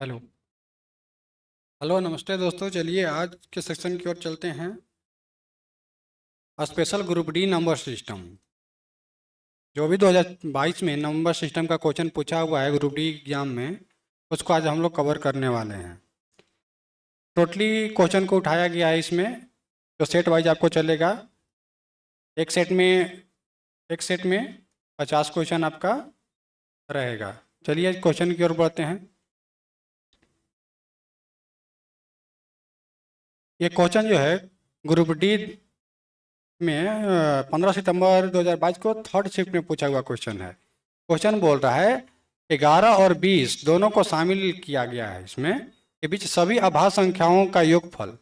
Hello. Hello, नमस्ते दोस्तों। चलिए आज के सेक्शन की ओर चलते हैं। Special group D number system. जो भी 2022 में नंबर सिस्टम का क्वेश्चन पूछा हुआ है ग्रुप डी एग्जाम में, उसको आज हम लोग कवर करने वाले हैं। टोटली क्वेश्चन को उठाया गया है इसमें, जो सेट वाइज आपको चलेगा। एक सेट में एक सेट में 50 क्वेश्चन आपका रहेगा। चलिए क्वेश्चन की ओर बढ़ते हैं। ये क्वेश्चन जो है ग्रुप डी में 15 सितंबर 2022 को थर्ड शिफ्ट में पूछा हुआ क्वेश्चन है। क्वेश्चन बोल रहा है 11 और 20 दोनों को शामिल किया गया है इसमें के बीच सभी अभाज्य संख्याओं का योगफल,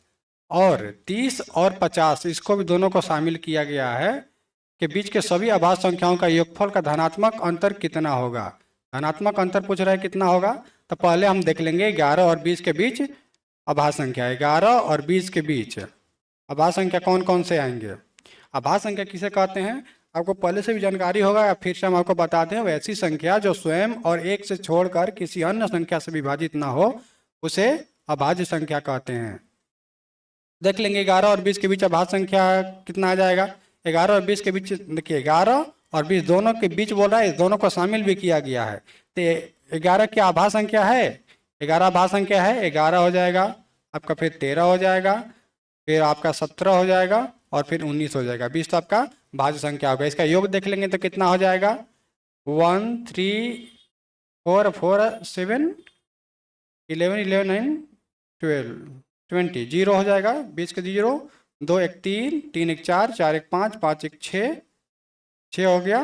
और 30 और 50 इसको भी दोनों को शामिल किया गया है के बीच के सभी अभाज्य संख्याओं का योगफल का धनात्मक अंतर कितना होगा। धनात्मक अंतर पूछ रहा है कितना होगा, तो पहले हम देख लेंगे 11 और 20 के बीच अभाज्य संख्या। 11 और 20 के बीच अभाज्य संख्या कौन कौन से आएंगे। अभाज्य संख्या किसे कहते हैं, आपको पहले से भी जानकारी होगा या फिर से हम आपको बताते हैं। वैसी संख्या जो स्वयं और एक से छोड़कर किसी अन्य संख्या से विभाजित ना हो, उसे अभाज्य संख्या कहते हैं। देख लेंगे 11 और 20 के बीच अभाज्य संख्या कितना आ जाएगा। 11 और 20 के बीच देखिए, 11 और 20 दोनों के बीच बोल रहा है, दोनों को शामिल भी किया गया है। तो 11 क्या अभाज्य संख्या है, 11 अभाज्य संख्या है। 11 हो जाएगा आपका, फिर 13 हो जाएगा, फिर आपका 17 हो जाएगा, और फिर 19 हो जाएगा। 20 तो आपका भाज्य संख्या होगा। इसका योग देख लेंगे तो कितना हो जाएगा, 1 3 4 4 7 11 11 9 12 20 जीरो हो जाएगा। 20 के जीरो, 2 1 3 3 1 4 4 1 5 5 1 6 6 हो गया,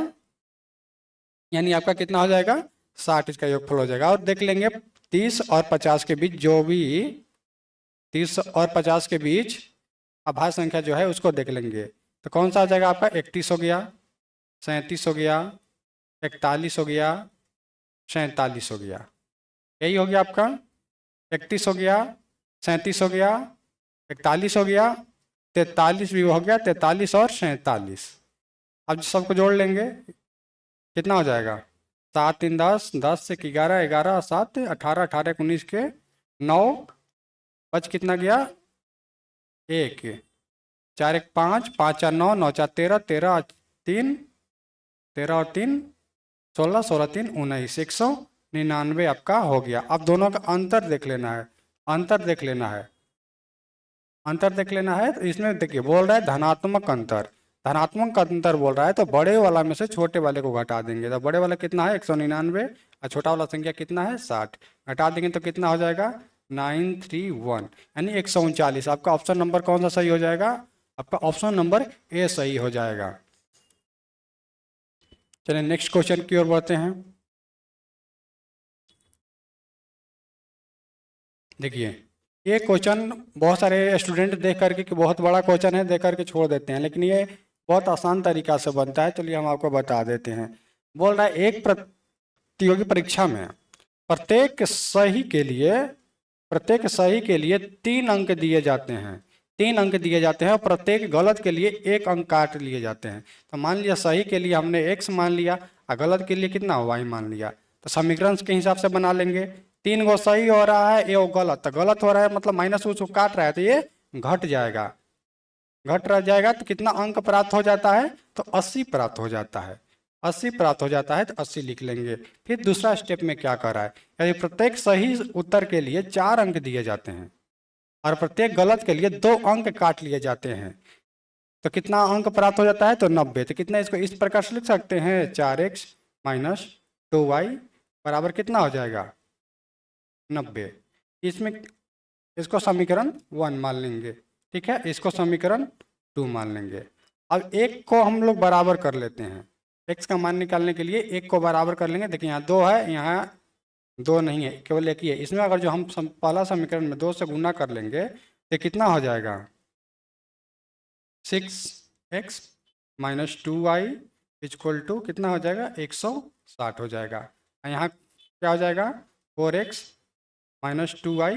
यानी आपका कितना हो जाएगा 60। इसका योगफल हो जाएगा। और देख लेंगे 30 और 50 के बीच, जो भी 30 और 50 के बीच अभाज्य संख्या जो है उसको देख लेंगे। तो कौन सा आ जाएगा आपका, 31 हो गया, 37 हो गया, 41 हो गया, 47 हो गया। यही हो गया आपका, 31 हो गया, 37 हो गया, 41 हो गया, 43 भी हो गया, 43 और 47। अब सबको जोड़ लेंगे, कितना हो जाएगा, 7 3 10, 10 से 11, 11 7 18, 18 19 के 9, बच कितना गया 1, 4 1 5, 5 4 9, 9 4 13, 13 3, 13 और 3 16, 16 3 19, 199 आपका हो गया। अब दोनों का अंतर देख लेना है, अंतर देख लेना है, अंतर देख लेना है। तो इसमें देखिए बोल रहा है धनात्मक अंतर, धनात्मक अंतर बोल रहा है, तो बड़े वाला में से छोटे वाले को घटा देंगे। तो बड़े वाला कितना है 199, और छोटा वाला संख्या कितना है 60, घटा देंगे तो कितना हो जाएगा 931, यानी 139। आपका ऑप्शन नंबर कौन सा सही हो जाएगा, आपका ऑप्शन नंबर ए सही हो जाएगा। चलिए नेक्स्ट क्वेश्चन की ओर बढ़ते हैं। देखिए ये क्वेश्चन बहुत सारे स्टूडेंट देख करके कि बहुत बड़ा क्वेश्चन है देख करके छोड़ देते हैं, लेकिन ये बहुत आसान तरीका से बनता है। चलिए हम आपको बता देते हैं। बोल रहा है एक प्रतियोगी परीक्षा में प्रत्येक सही के लिए 3 अंक दिए जाते हैं, 3 अंक दिए जाते हैं, और प्रत्येक गलत के लिए 1 अंक काट लिए जाते हैं। तो मान लिया सही के लिए हमने x मान लिया, और गलत के लिए कितना y मान लिया। तो समीकरण के हिसाब से बना लेंगे। 3 गो सही हो रहा है, ये गलत, तो गलत हो रहा है मतलब माइनस उसको काट रहा है, तो ये घट जाएगा, घट रह जाएगा। तो कितना अंक प्राप्त हो जाता है, तो 80 प्राप्त हो जाता है, 80 प्राप्त हो जाता है, तो 80 लिख लेंगे। फिर दूसरा स्टेप में क्या कर रहा है, यदि प्रत्येक सही उत्तर के लिए 4 अंक दिए जाते हैं, और प्रत्येक गलत के लिए 2 अंक काट लिए जाते हैं, तो कितना अंक प्राप्त हो जाता है, तो 90। तो कितना, इसको इस प्रकार से लिख सकते हैं, 4x माइनस 2y बराबर कितना हो जाएगा 90। इसमें इसको समीकरण 1 मान लेंगे, ठीक है, इसको समीकरण 2 मान लेंगे। अब एक को हम लोग बराबर कर लेते हैं, x का मान निकालने के लिए एक को बराबर कर लेंगे। देखिए यहाँ 2 है, यहाँ 2 नहीं है, केवल एक ही है। इसमें अगर जो हम पहला समीकरण में 2 से गुना कर लेंगे तो कितना हो जाएगा, 6x minus 2y equal to कितना हो जाएगा 160 हो जाएगा। यहाँ क्या हो जाएगा 4x माइनस 2y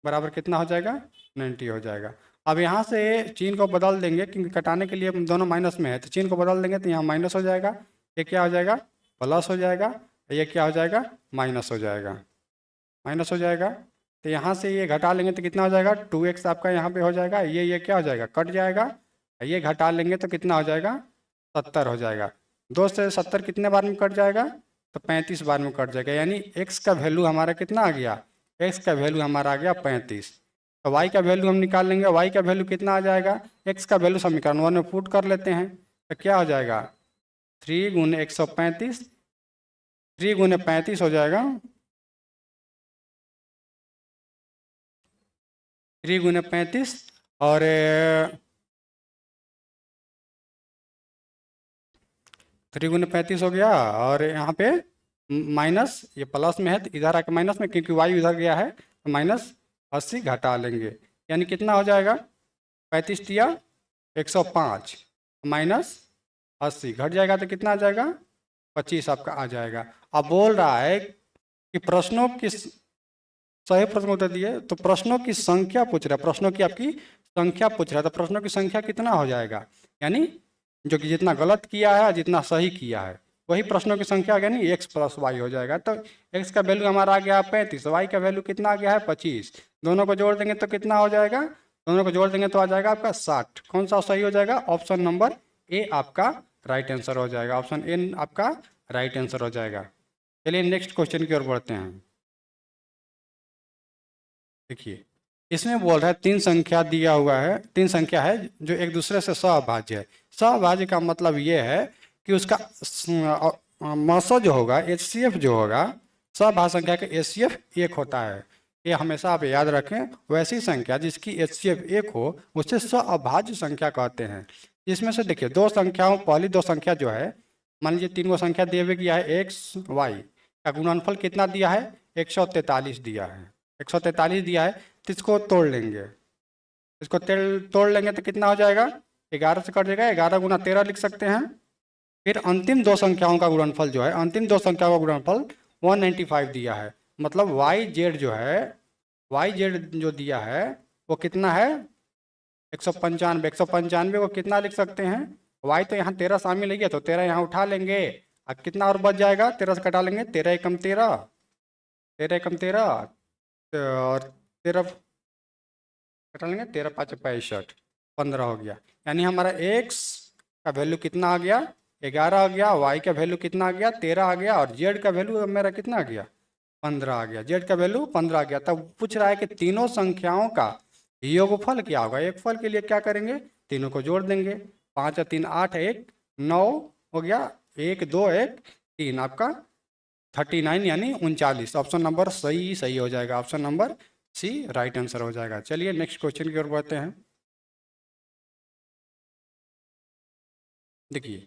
बराबर कितना हो जाएगा 90 हो जाएगा। अब यहाँ से चिन्ह को बदल देंगे, क्योंकि कटाने के लिए दोनों माइनस में है, तो चिन्ह को बदल देंगे तो यहाँ माइनस हो जाएगा, ये क्या हो जाएगा प्लस हो जाएगा, ये क्या हो जाएगा माइनस हो जाएगा, माइनस हो जाएगा। तो यहाँ से ये घटा लेंगे तो कितना हो जाएगा, 2x आपका यहाँ पे हो जाएगा, ये क्या हो जाएगा, कट जाएगा। ये घटा लेंगे तो कितना हो जाएगा, 70 हो जाएगा। 2 से 70 कितने बार में कट जाएगा, तो 35 बार में कट जाएगा। यानी x का वैल्यू हमारा कितना आ गया, x का वैल्यू हमारा आ गया 35। तो y का वैल्यू हम निकाल लेंगे, y का वैल्यू कितना आ जाएगा, x का वैल्यू समीकरण 1 में पुट कर लेते हैं। तो क्या हो जाएगा, 3 गुने 135, 3 गुने 35 हो जाएगा, 3 गुने 35 और 3 गुने 35 हो गया। और यहाँ पे माइनस, ये प्लस में है तो इधर आके माइनस में, क्योंकि वाई उधर गया है तो माइनस 80 घटा लेंगे। यानी कितना हो जाएगा, 35 दिया 105 माइनस 80 घट जाएगा तो कितना आ जाएगा, 25 आपका आ जाएगा। अब बोल रहा है कि प्रश्नों की सही प्रश्न उत्तर दिए, तो प्रश्नों की संख्या पूछ रहा है, प्रश्नों की आपकी संख्या पूछ रहा है, तो प्रश्नों की संख्या कितना हो जाएगा, यानी जो कि जितना गलत किया है जितना सही किया है वही प्रश्नों की संख्या आ गया, नहीं x प्लस वाई हो जाएगा। तो x का वैल्यू हमारा आ गया 35, y का वैल्यू कितना आ गया है 25। दोनों को जोड़ देंगे तो कितना हो जाएगा, दोनों को जोड़ देंगे तो आ जाएगा आपका 60। कौन सा सही हो जाएगा, ऑप्शन नंबर ए आपका राइट आंसर हो जाएगा, ऑप्शन ए आपका राइट आंसर हो जाएगा। चलिए नेक्स्ट क्वेश्चन की ओर बढ़ते हैं। देखिए इसमें बोल रहा है तीन संख्या दिया हुआ है, तीन संख्या है जो एक दूसरे से सहभाज्य है। सहभाज्य का मतलब ये है कि उसका मसो जो होगा, HCF जो होगा, सहभाज्य संख्या का HCF 1 होता है। ये हमेशा आप याद रखें, वैसी संख्या जिसकी HCF 1 हो उसे सहअभाज्य संख्या कहते हैं। इसमें से देखिए दो संख्याओं, पहली दो संख्या जो है, मान लीजिए 3 को संख्या दिए हुए किया है, x y का गुणनफल कितना दिया है, 143 दिया है, 143 दिया है। तो इसको तोड़ लेंगे, इसको तोड़ लेंगे तो कितना हो जाएगा, 11 से कट जाएगा, 11 गुना 13 लिख सकते हैं। फिर अंतिम दो संख्याओं का गुणनफल जो है, अंतिम दो संख्याओं का गुणनफल 195 दिया है। मतलब वाई जेड जो है, वाई जेड जो दिया है वो कितना है, 195। 195 को कितना लिख सकते हैं, वाई तो यहाँ 13 शामिल है तो 13 यहाँ उठा लेंगे, अब कितना और बच जाएगा, 13 से कटा लेंगे, 13 एकम 13, 13 एकम 13 और 13 कटा लेंगे, 13 5 65, 15 हो गया। यानी हमारा x का वैल्यू कितना आ गया, 11 आ गया, y का वैल्यू कितना आ गया, 13 आ गया, और z का वैल्यू मेरा कितना आ गया, 15 आ गया, z का वैल्यू 15 आ गया। तब पूछ रहा है कि तीनों संख्याओं का योगफल क्या होगा। एक फल के लिए क्या करेंगे, तीनों को जोड़ देंगे, 5 और 3 8, 1 9 हो गया, 1 2 1 3 आपका 39 यानी 39। ऑप्शन नंबर सही हो जाएगा, option number C right answer हो जाएगा। चलिए नेक्स्ट क्वेश्चन की ओर बढ़ते हैं। देखिए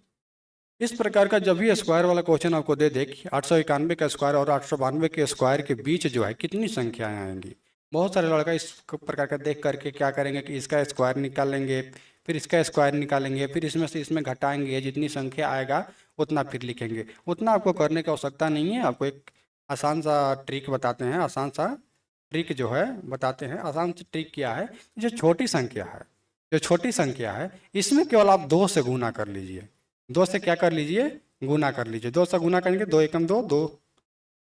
इस प्रकार का जब भी स्क्वायर वाला क्वेश्चन आपको दे दे कि 891 का स्क्वायर और 892 के स्क्वायर के बीच जो है कितनी संख्याएं आएंगी, बहुत सारे लड़का इस प्रकार का देख करके क्या करेंगे कि इसका स्क्वायर निकालेंगे, फिर इसका स्क्वायर निकालेंगे, फिर इसमें से इसमें घटाएंगे, जितनी संख्या आएगा उतना फिर लिखेंगे। उतना आपको करने की आवश्यकता नहीं है। आपको एक आसान सा ट्रिक बताते हैं, आसान सा ट्रिक जो है बताते हैं। आसान सी ट्रिक क्या है, जो छोटी संख्या है, जो छोटी संख्या है इसमें केवल आप 2 से गुना कर लीजिए, 2 से क्या कर लीजिए, गुना कर लीजिए। 2 से गुना करेंगे, 2 एकम 2, 2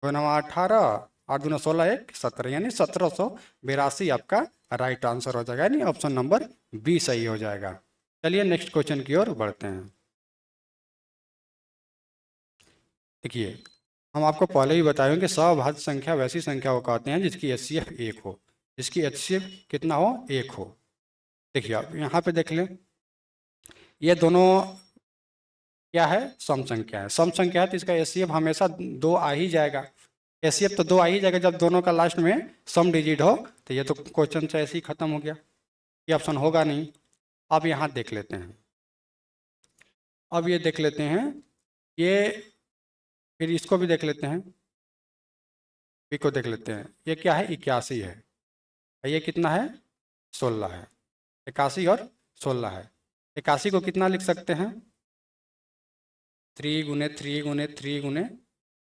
2 9 18, 8 दूना 16, 1 17, यानी 1782 आपका राइट आंसर हो जाएगा, यानी ऑप्शन नंबर बी सही हो जाएगा। चलिए नेक्स्ट क्वेश्चन की ओर बढ़ते हैं। देखिए हम आपको पहले ही बताएं कि सहभाज्य संख्या वैसी संख्या को कहते हैं जिसकी HCF 1 हो, जिसकी HCF कितना हो, 1 हो। देखिए आप यहाँ पे देख लें, ये दोनों क्या है, सम संख्या है। सम संख्या है तो इसका HCF हमेशा 2 आ ही जाएगा। HCF तो 2 आ ही जाएगा जब दोनों का लास्ट में सम डिजिट हो। तो ये तो क्वेश्चन से ऐसे ही खत्म हो गया, ये ऑप्शन होगा नहीं। अब यहाँ देख लेते हैं, अब ये देख लेते हैं, ये फिर इसको भी देख लेते हैं, पी को देख लेते हैं। ये क्या है, 81 है, ये कितना है, 16 है। 81 और 16 है। 81 को कितना लिख सकते हैं, 3 गुने 3 गुने 3 गुने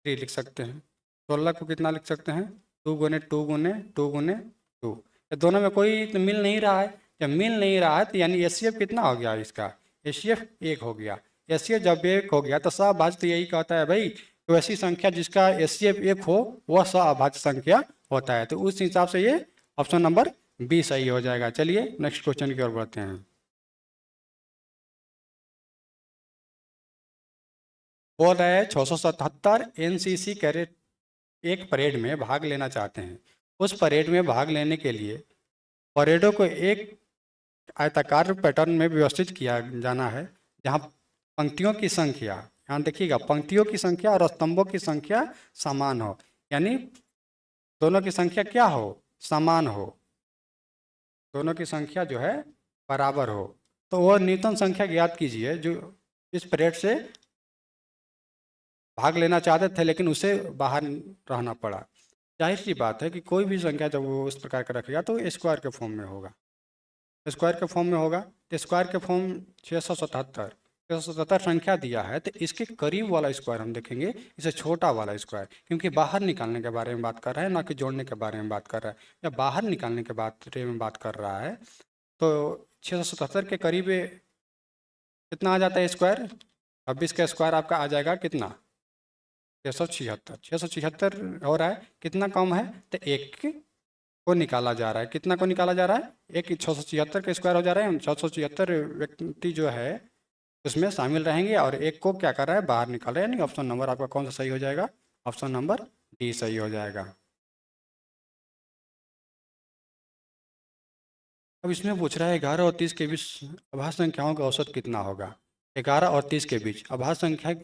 3 लिख सकते हैं। 16 को कितना लिख सकते हैं, 2 गुने 2 गुने 2 गुने 2। दोनों में कोई तो मिल नहीं रहा है, जब मिल नहीं रहा है तो यानी HCF कितना हो गया, इसका HCF 1 हो गया। HCF जब 1 हो गया तो सहभाज्य तो यही कहता है भाई, तो ऐसी संख्या जिसका HCF 1 हो वह सहभाज्य संख्या होता है। तो उस हिसाब से ये ऑप्शन नंबर बी सही हो जाएगा। चलिए नेक्स्ट क्वेश्चन की ओर बढ़ते हैं। बोल रहे हैं 677 एनसीसी कैडेट एक परेड में भाग लेना चाहते हैं। उस परेड में भाग लेने के लिए परेडों को एक आयताकार पैटर्न में व्यवस्थित किया जाना है, जहां पंक्तियों की संख्या, यहाँ देखिएगा, पंक्तियों की संख्या और स्तंभों की संख्या समान हो, यानी दोनों की संख्या क्या हो, समान हो, दोनों की संख्या जो है बराबर हो। तो वो न्यूनतम संख्या ज्ञात कीजिए जो इस परेड से भाग लेना चाहते थे लेकिन उसे बाहर रहना पड़ा। जाहिर सी बात है कि कोई भी संख्या जब वो उस प्रकार का रखेगा तो स्क्वायर के फॉर्म में होगा, स्क्वायर के फॉर्म में होगा। तो स्क्वायर के फॉर्म 677 संख्या दिया है, तो इसके करीब वाला स्क्वायर हम देखेंगे, इसे छोटा वाला स्क्वायर, क्योंकि बाहर निकालने के बारे में बात कर रहा है, ना कि जोड़ने के बारे में बात कर रहा है, या बाहर निकालने के बारे में बात कर रहा है। तो 677 के करीब कितना आ जाता है स्क्वायर, 26 का स्क्वायर आपका आ जाएगा कितना, 676। 676 हो रहा है, कितना कम है, तो एक को निकाला जा रहा है। कितना को निकाला जा रहा है, एक 676 का स्क्वायर हो जा रहा है। 676 व्यक्ति जो है उसमें शामिल रहेंगे और एक को क्या कर रहा है, बाहर निकाल रहा है, यानी ऑप्शन नंबर आपका कौन सा सही हो जाएगा, ऑप्शन नंबर डी सही हो जाएगा। अब इसमें पूछ रहा है 11 और 30 के बीच अभाज्य संख्याओं का औसत कितना होगा। 11 और 30 के बीच अभाज्य संख्या,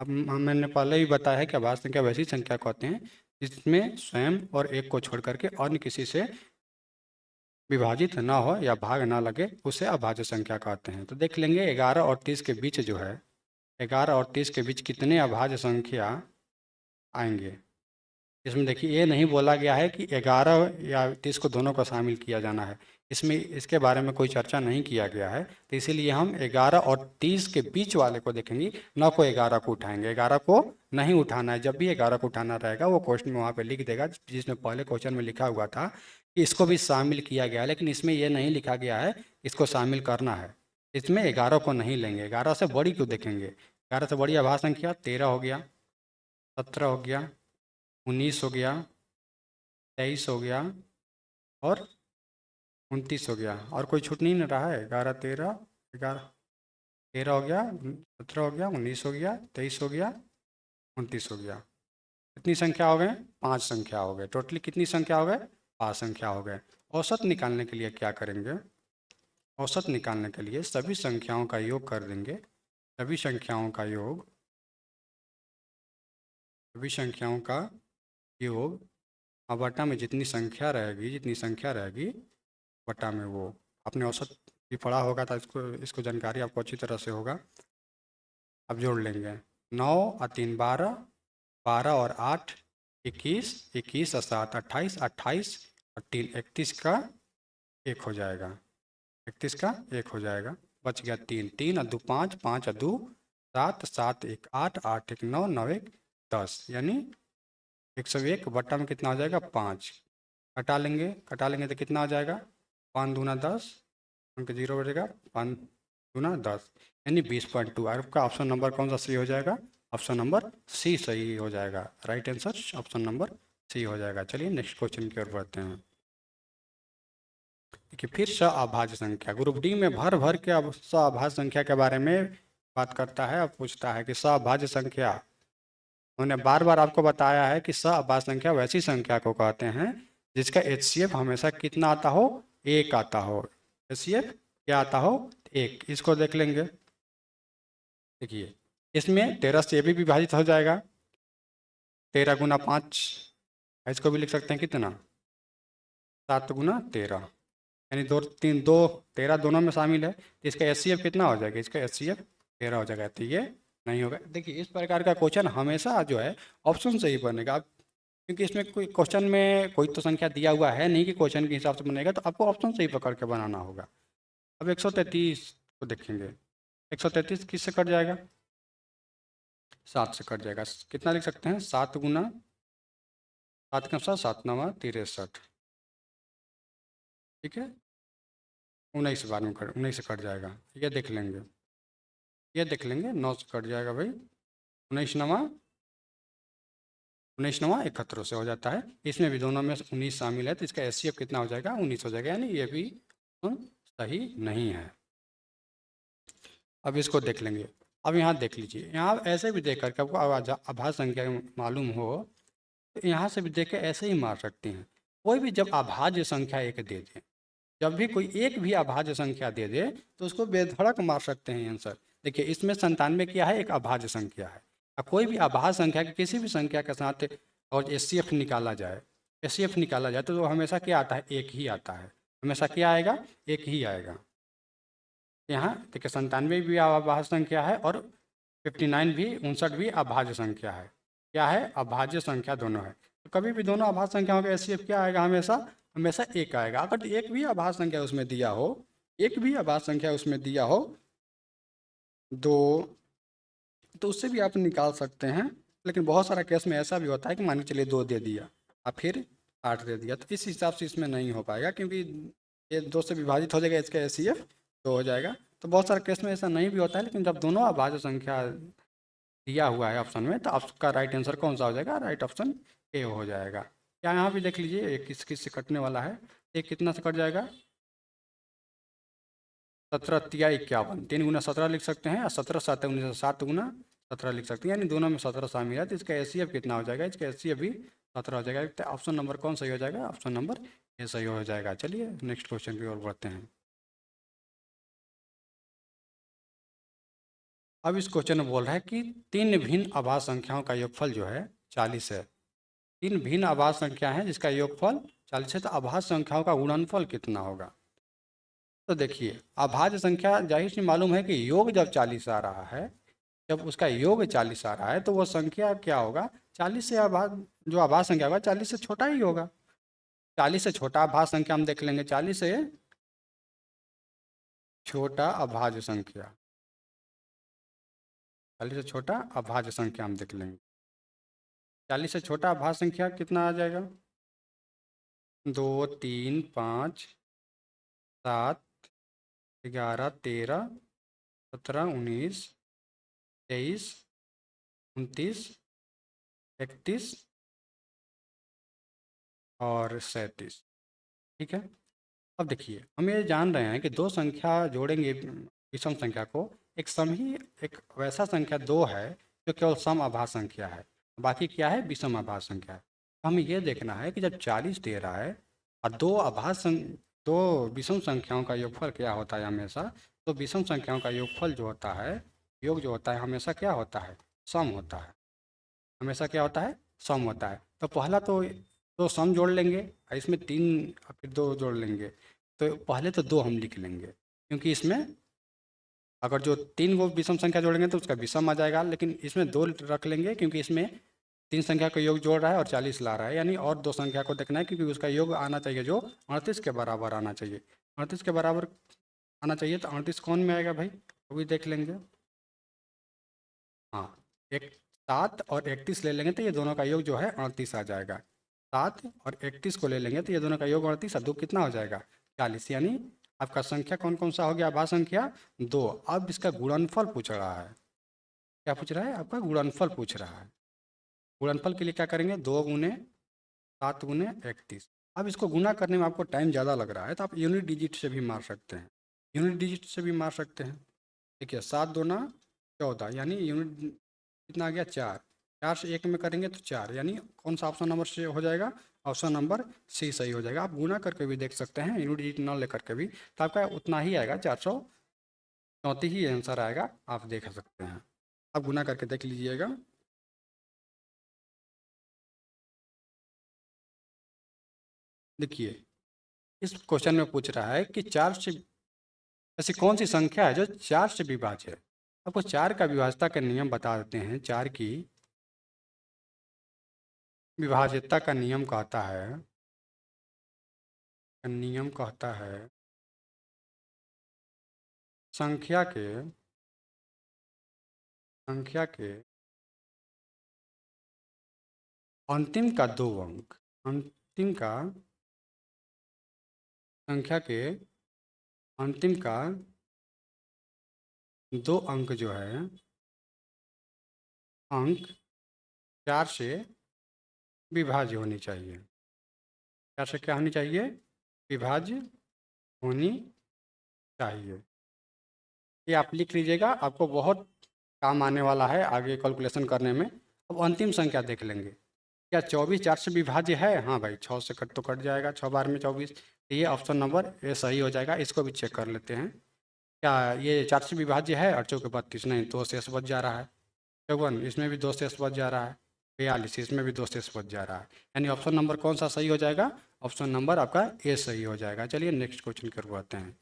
अब मैंने पहले ही बताया है कि अभाज्य संख्या वैसी संख्या कहते हैं जिसमें स्वयं और एक को छोड़ करके अन्य किसी से विभाजित ना हो या भाग ना लगे, उसे अभाज्य संख्या कहते हैं। तो देख लेंगे 11 और 30 के बीच जो है, 11 और 30 के बीच कितने अभाज्य संख्या आएंगे। इसमें देखिए ये नहीं बोला गया है कि 11 या 30 को दोनों को शामिल किया जाना है, इसमें इसके बारे में कोई चर्चा नहीं किया गया है। तो इसीलिए हम 11 और 30 के बीच वाले को देखेंगे, न को 11 को उठाएंगे। 11 को नहीं उठाना है, जब भी 11 को उठाना रहेगा वो क्वेश्चन में वहाँ पे लिख देगा, जिसमें पहले क्वेश्चन में लिखा हुआ था कि इसको भी शामिल किया गया है, लेकिन इसमें यह नहीं लिखा गया है इसको शामिल करना है। इसमें 11 को नहीं लेंगे, 11 से बड़ी को देखेंगे। 11 से बड़ी अभाज्य संख्या 13 हो गया, 17 हो गया, 19 हो गया, 23 हो गया और 29 हो गया। और कोई छूट नहीं न रहा है, 11 13 11 13 हो गया, 17 हो गया, 19 हो गया, 23 हो गया, 29 हो गया। कितनी संख्या हो गए, 5 संख्या हो गए। टोटली कितनी संख्या हो गए, 5 संख्या हो गए। औसत निकालने के लिए क्या करेंगे, औसत निकालने के लिए सभी संख्याओं का योग कर देंगे। सभी संख्याओं का योग, सभी संख्याओं का योग और बटा में जितनी संख्या रहेगी, जितनी संख्या रहेगी बटा में वो, आपने औसत भी पढ़ा होगा तो इसको इसको जानकारी आपको अच्छी तरह से होगा। अब जोड़ लेंगे, 9 और 3 12, 12 और 8 21, 21 और 7 28, 28 और 3 31 का एक हो जाएगा, 31 का एक हो जाएगा। बच गया 3, 3 और 2 5, 5 और 2 7, 7 1 8, 8 1 9, 9 1 10, यानी 101 बट्टा में कितना हो जाएगा, 5। कटा लेंगे, कटा लेंगे तो कितना हो जाएगा, 5 दूना 10, उनके जीरो बचेगा, 5 दूना 10, यानी 20.2। आपका ऑप्शन नंबर कौन सा सही हो जाएगा, ऑप्शन नंबर सी सही हो जाएगा। Right answer option number C हो जाएगा। चलिए नेक्स्ट क्वेश्चन की ओर बढ़ते हैं। देखिए फिर स अभाज्य संख्या, ग्रुप डी में भर भर के अब स अभाज्य संख्या के बारे में बात करता है और पूछता है कि स अभाज्य संख्या, उन्होंने बार बार आपको बताया है कि स अभाज्य संख्या वैसी संख्या को कहते हैं जिसका एचसीएफ हमेशा कितना आता हो, 1 आता हो। एचसीएफ क्या आता हो, 1। इसको देख लेंगे, देखिए इसमें 13 से ये भी विभाजित हो जाएगा, 13 गुना 5, इसको भी लिख सकते हैं कितना, 7 गुना 13, यानी 2 3 2 13 दोनों में शामिल है। तो इसका एचसीएफ कितना हो जाएगा, इसका एचसीएफ 13 हो जाएगा। तो ये नहीं होगा। देखिए इस प्रकार का क्वेश्चन हमेशा जो है ऑप्शन से ही बनेगा, क्योंकि इसमें कोई क्वेश्चन में कोई तो संख्या दिया हुआ है नहीं कि क्वेश्चन के हिसाब से बनेगा, तो आपको ऑप्शन से ही पकड़ के बनाना होगा। अब 133 को देखेंगे, 133 किससे कट जाएगा, 7 से कट जाएगा। कितना लिख सकते हैं, 7 गुना 7 का 7, 7 9 63, ठीक है, 19 बाद में कट, 19 से कट जाएगा। ये देख लेंगे, ये देख लेंगे, 9 से कट जाएगा भाई, 19 9 19वां 71 से हो जाता है। इसमें भी दोनों में 19 शामिल है, तो इसका एचसीएफ कितना हो जाएगा? 19 हो जाएगा, यानी ये भी सही नहीं है। अब इसको देख लेंगे। अब यहाँ देख लीजिए, यहाँ ऐसे भी देख करके आपको आभाज्य संख्या मालूम हो तो यहाँ से भी देख के ऐसे ही मार सकते हैं। कोई भी जब अभाज्य संख्या एक दे दे, जब भी कोई एक भी अभाज्य संख्या दे दे तो उसको बेधड़क मार सकते हैं आंसर। देखिए इसमें 97 क्या है? एक अभाज्य संख्या है। अब कोई भी अभाज्य संख्या के किसी भी संख्या के साथ और एचसीएफ निकाला जाए, एचसीएफ निकाला जाए तो वो हमेशा क्या आता है? एक ही आता है। हमेशा क्या आएगा? एक ही आएगा। यहाँ देखिए 97 भी अभाज्य संख्या है और 59 भी, 59 भी अभाज्य संख्या है। क्या है? अभाज्य संख्या दोनों है। तो कभी भी दोनों अभाज्य संख्याओं का एचसीएफ क्या आएगा? हमेशा हमेशा एक आएगा। अगर एक भी अभाज्य संख्या उसमें दिया हो, एक भी अभाज्य संख्या उसमें दिया हो दो, तो उससे भी आप निकाल सकते हैं। लेकिन बहुत सारा केस में ऐसा भी होता है कि मान के चलिए 2 दे दिया और फिर 8 दे दिया, तो इस हिसाब से इसमें नहीं हो पाएगा, क्योंकि ये 2 से विभाजित हो जाएगा, इसका एचसीएफ 2 हो जाएगा। तो बहुत सारे केस में ऐसा नहीं भी होता है, लेकिन जब दोनों अभाज्य संख्या दिया हुआ है ऑप्शन में, तो आपका राइट आंसर कौन सा हो जाएगा? राइट ऑप्शन ए हो जाएगा। क्या यहाँ भी देख लीजिए, एक किस किस से कटने वाला है? एक कितना से कट जाएगा? 17 तिया 51, 3 गुना 17 लिख सकते हैं, और 17 7 19, 7 गुना 17 लिख सकते हैं, यानी दोनों में 17 शामिल है। तो इसका एचसीएफ कितना हो जाएगा? इसका एचसीएफ भी 17 हो जाएगा। तो ऑप्शन नंबर कौन सही हो जाएगा? ऑप्शन नंबर ए सही हो जाएगा। चलिए नेक्स्ट क्वेश्चन की ओर बढ़ते हैं। अब इस क्वेश्चन में बोल रहा है कि 3 भिन्न अभाज्य संख्याओं का योगफल जो है 40 है। 3 भिन्न अभाज्य संख्या है जिसका योगफल 40 है, तो अभाज्य संख्याओं का गुणनफल कितना होगा? तो देखिए अभाज्य संख्या जाहिर सी मालूम है कि योग जब 40 आ रहा है, जब उसका योग 40 आ रहा है, तो वो संख्या क्या होगा? 40 से अभाज्य, जो अभाज्य संख्या होगा 40 से छोटा ही होगा। 40 से छोटा अभाज्य संख्या हम देख लेंगे। 40 से छोटा अभाज्य संख्या, 40 से छोटा अभाज्य संख्या हम देख लेंगे। 40 से छोटा अभाज्य संख्या कितना आ जाएगा? 2 3 5 7 11 13 17 19 23 29 31 और 37। ठीक है। अब देखिए हम ये जान रहे हैं कि दो संख्या जोड़ेंगे विषम संख्या को, एक सम ही, एक वैसा संख्या दो है जो केवल सम अभाज्य संख्या है, बाकी क्या है? विषम अभाज्य संख्या है। तो हमें ये देखना है कि जब 40 दे रहा है और दो विषम संख्याओं का योगफल क्या होता है हमेशा? तो विषम संख्याओं का योगफल जो होता है, योग जो होता है, हमेशा क्या होता है? सम होता है। हमेशा क्या होता है? सम होता है। तो पहला तो दो सम जोड़ लेंगे और इसमें 3 और फिर 2 जोड़ लेंगे। तो पहले तो 2 हम लिख लेंगे, क्योंकि इसमें अगर जो 3 वो विषम संख्या जोड़ेंगे तो उसका विषम आ जाएगा, लेकिन इसमें 2 रख लेंगे क्योंकि इसमें 3 संख्या का योग जोड़ रहा है और 40 ला रहा है, यानी और 2 संख्या को देखना है, क्योंकि उसका योग आना चाहिए जो 38 के बराबर आना चाहिए। 38 के बराबर आना चाहिए, तो 38 कौन में आएगा भाई? वो भी देख लेंगे। हाँ, एक 7 और 31 ले लेंगे तो ये दोनों का योग जो है 38 आ जाएगा। 7 और 31 को ले लेंगे तो ये दोनों का योग 38 और 2 कितना हो जाएगा? 40, यानी आपका संख्या कौन कौन सा हो गया? अभाज्य संख्या 2। अब इसका गुणनफल पूछ रहा है। क्या पूछ रहा है? आपका गुणनफल पूछ रहा है। गुणनफल के लिए क्या करेंगे? 2 गुने 7 गुने 31। अब इसको गुना करने में आपको टाइम ज़्यादा लग रहा है, तो आप यूनिट डिजिट से भी मार सकते हैं। यूनिट डिजिट से भी मार सकते हैं। देखिए 7 दूना 14, यानी यूनिट कितना आ गया? 4। 4 से 1 में करेंगे तो 4, यानी कौन सा ऑप्शन नंबर से हो जाएगा? ऑप्शन नंबर सी सही हो जाएगा। आप गुना करके भी देख सकते हैं, यूनिट डिजिट न लेकर के भी, तो आपका उतना ही आएगा, 434 ही आंसर आएगा। आप देख सकते हैं, आप गुना करके देख लीजिएगा। देखिए इस क्वेश्चन में पूछ रहा है कि 4 से ऐसी कौन सी संख्या है जो 4 से विभाज्य है। आपको 4 का विभाज्यता का नियम बता देते हैं। 4 की विभाज्यता का नियम कहता है, संख्या के अंतिम का 2 अंक, अंतिम का संख्या के अंतिम का 2 अंक जो है, अंक 4 से विभाज्य होनी चाहिए। क्या से क्या होनी चाहिए? विभाज्य होनी चाहिए। ये आप लिख लीजिएगा, आपको बहुत काम आने वाला है आगे कैलकुलेशन करने में। अब अंतिम संख्या देख लेंगे। क्या 24 4 से विभाज्य है? हाँ भाई, 6 से कट तो कट जाएगा, 6 बार में 24। तो ये ऑप्शन नंबर ए सही हो जाएगा। इसको भी चेक कर लेते हैं। क्या ये 4 से विभाज्य है? 8 चौके 32, नहीं, 2 शेष बच जा रहा है। 54, इसमें भी 2 शेष बच जा रहा है। 42, इसमें भी 2 शेष बच जा रहा है। यानी ऑप्शन नंबर कौन सा सही हो जाएगा? ऑप्शन नंबर आपका ए सही हो जाएगा। चलिए नेक्स्ट क्वेश्चन करवाते हैं।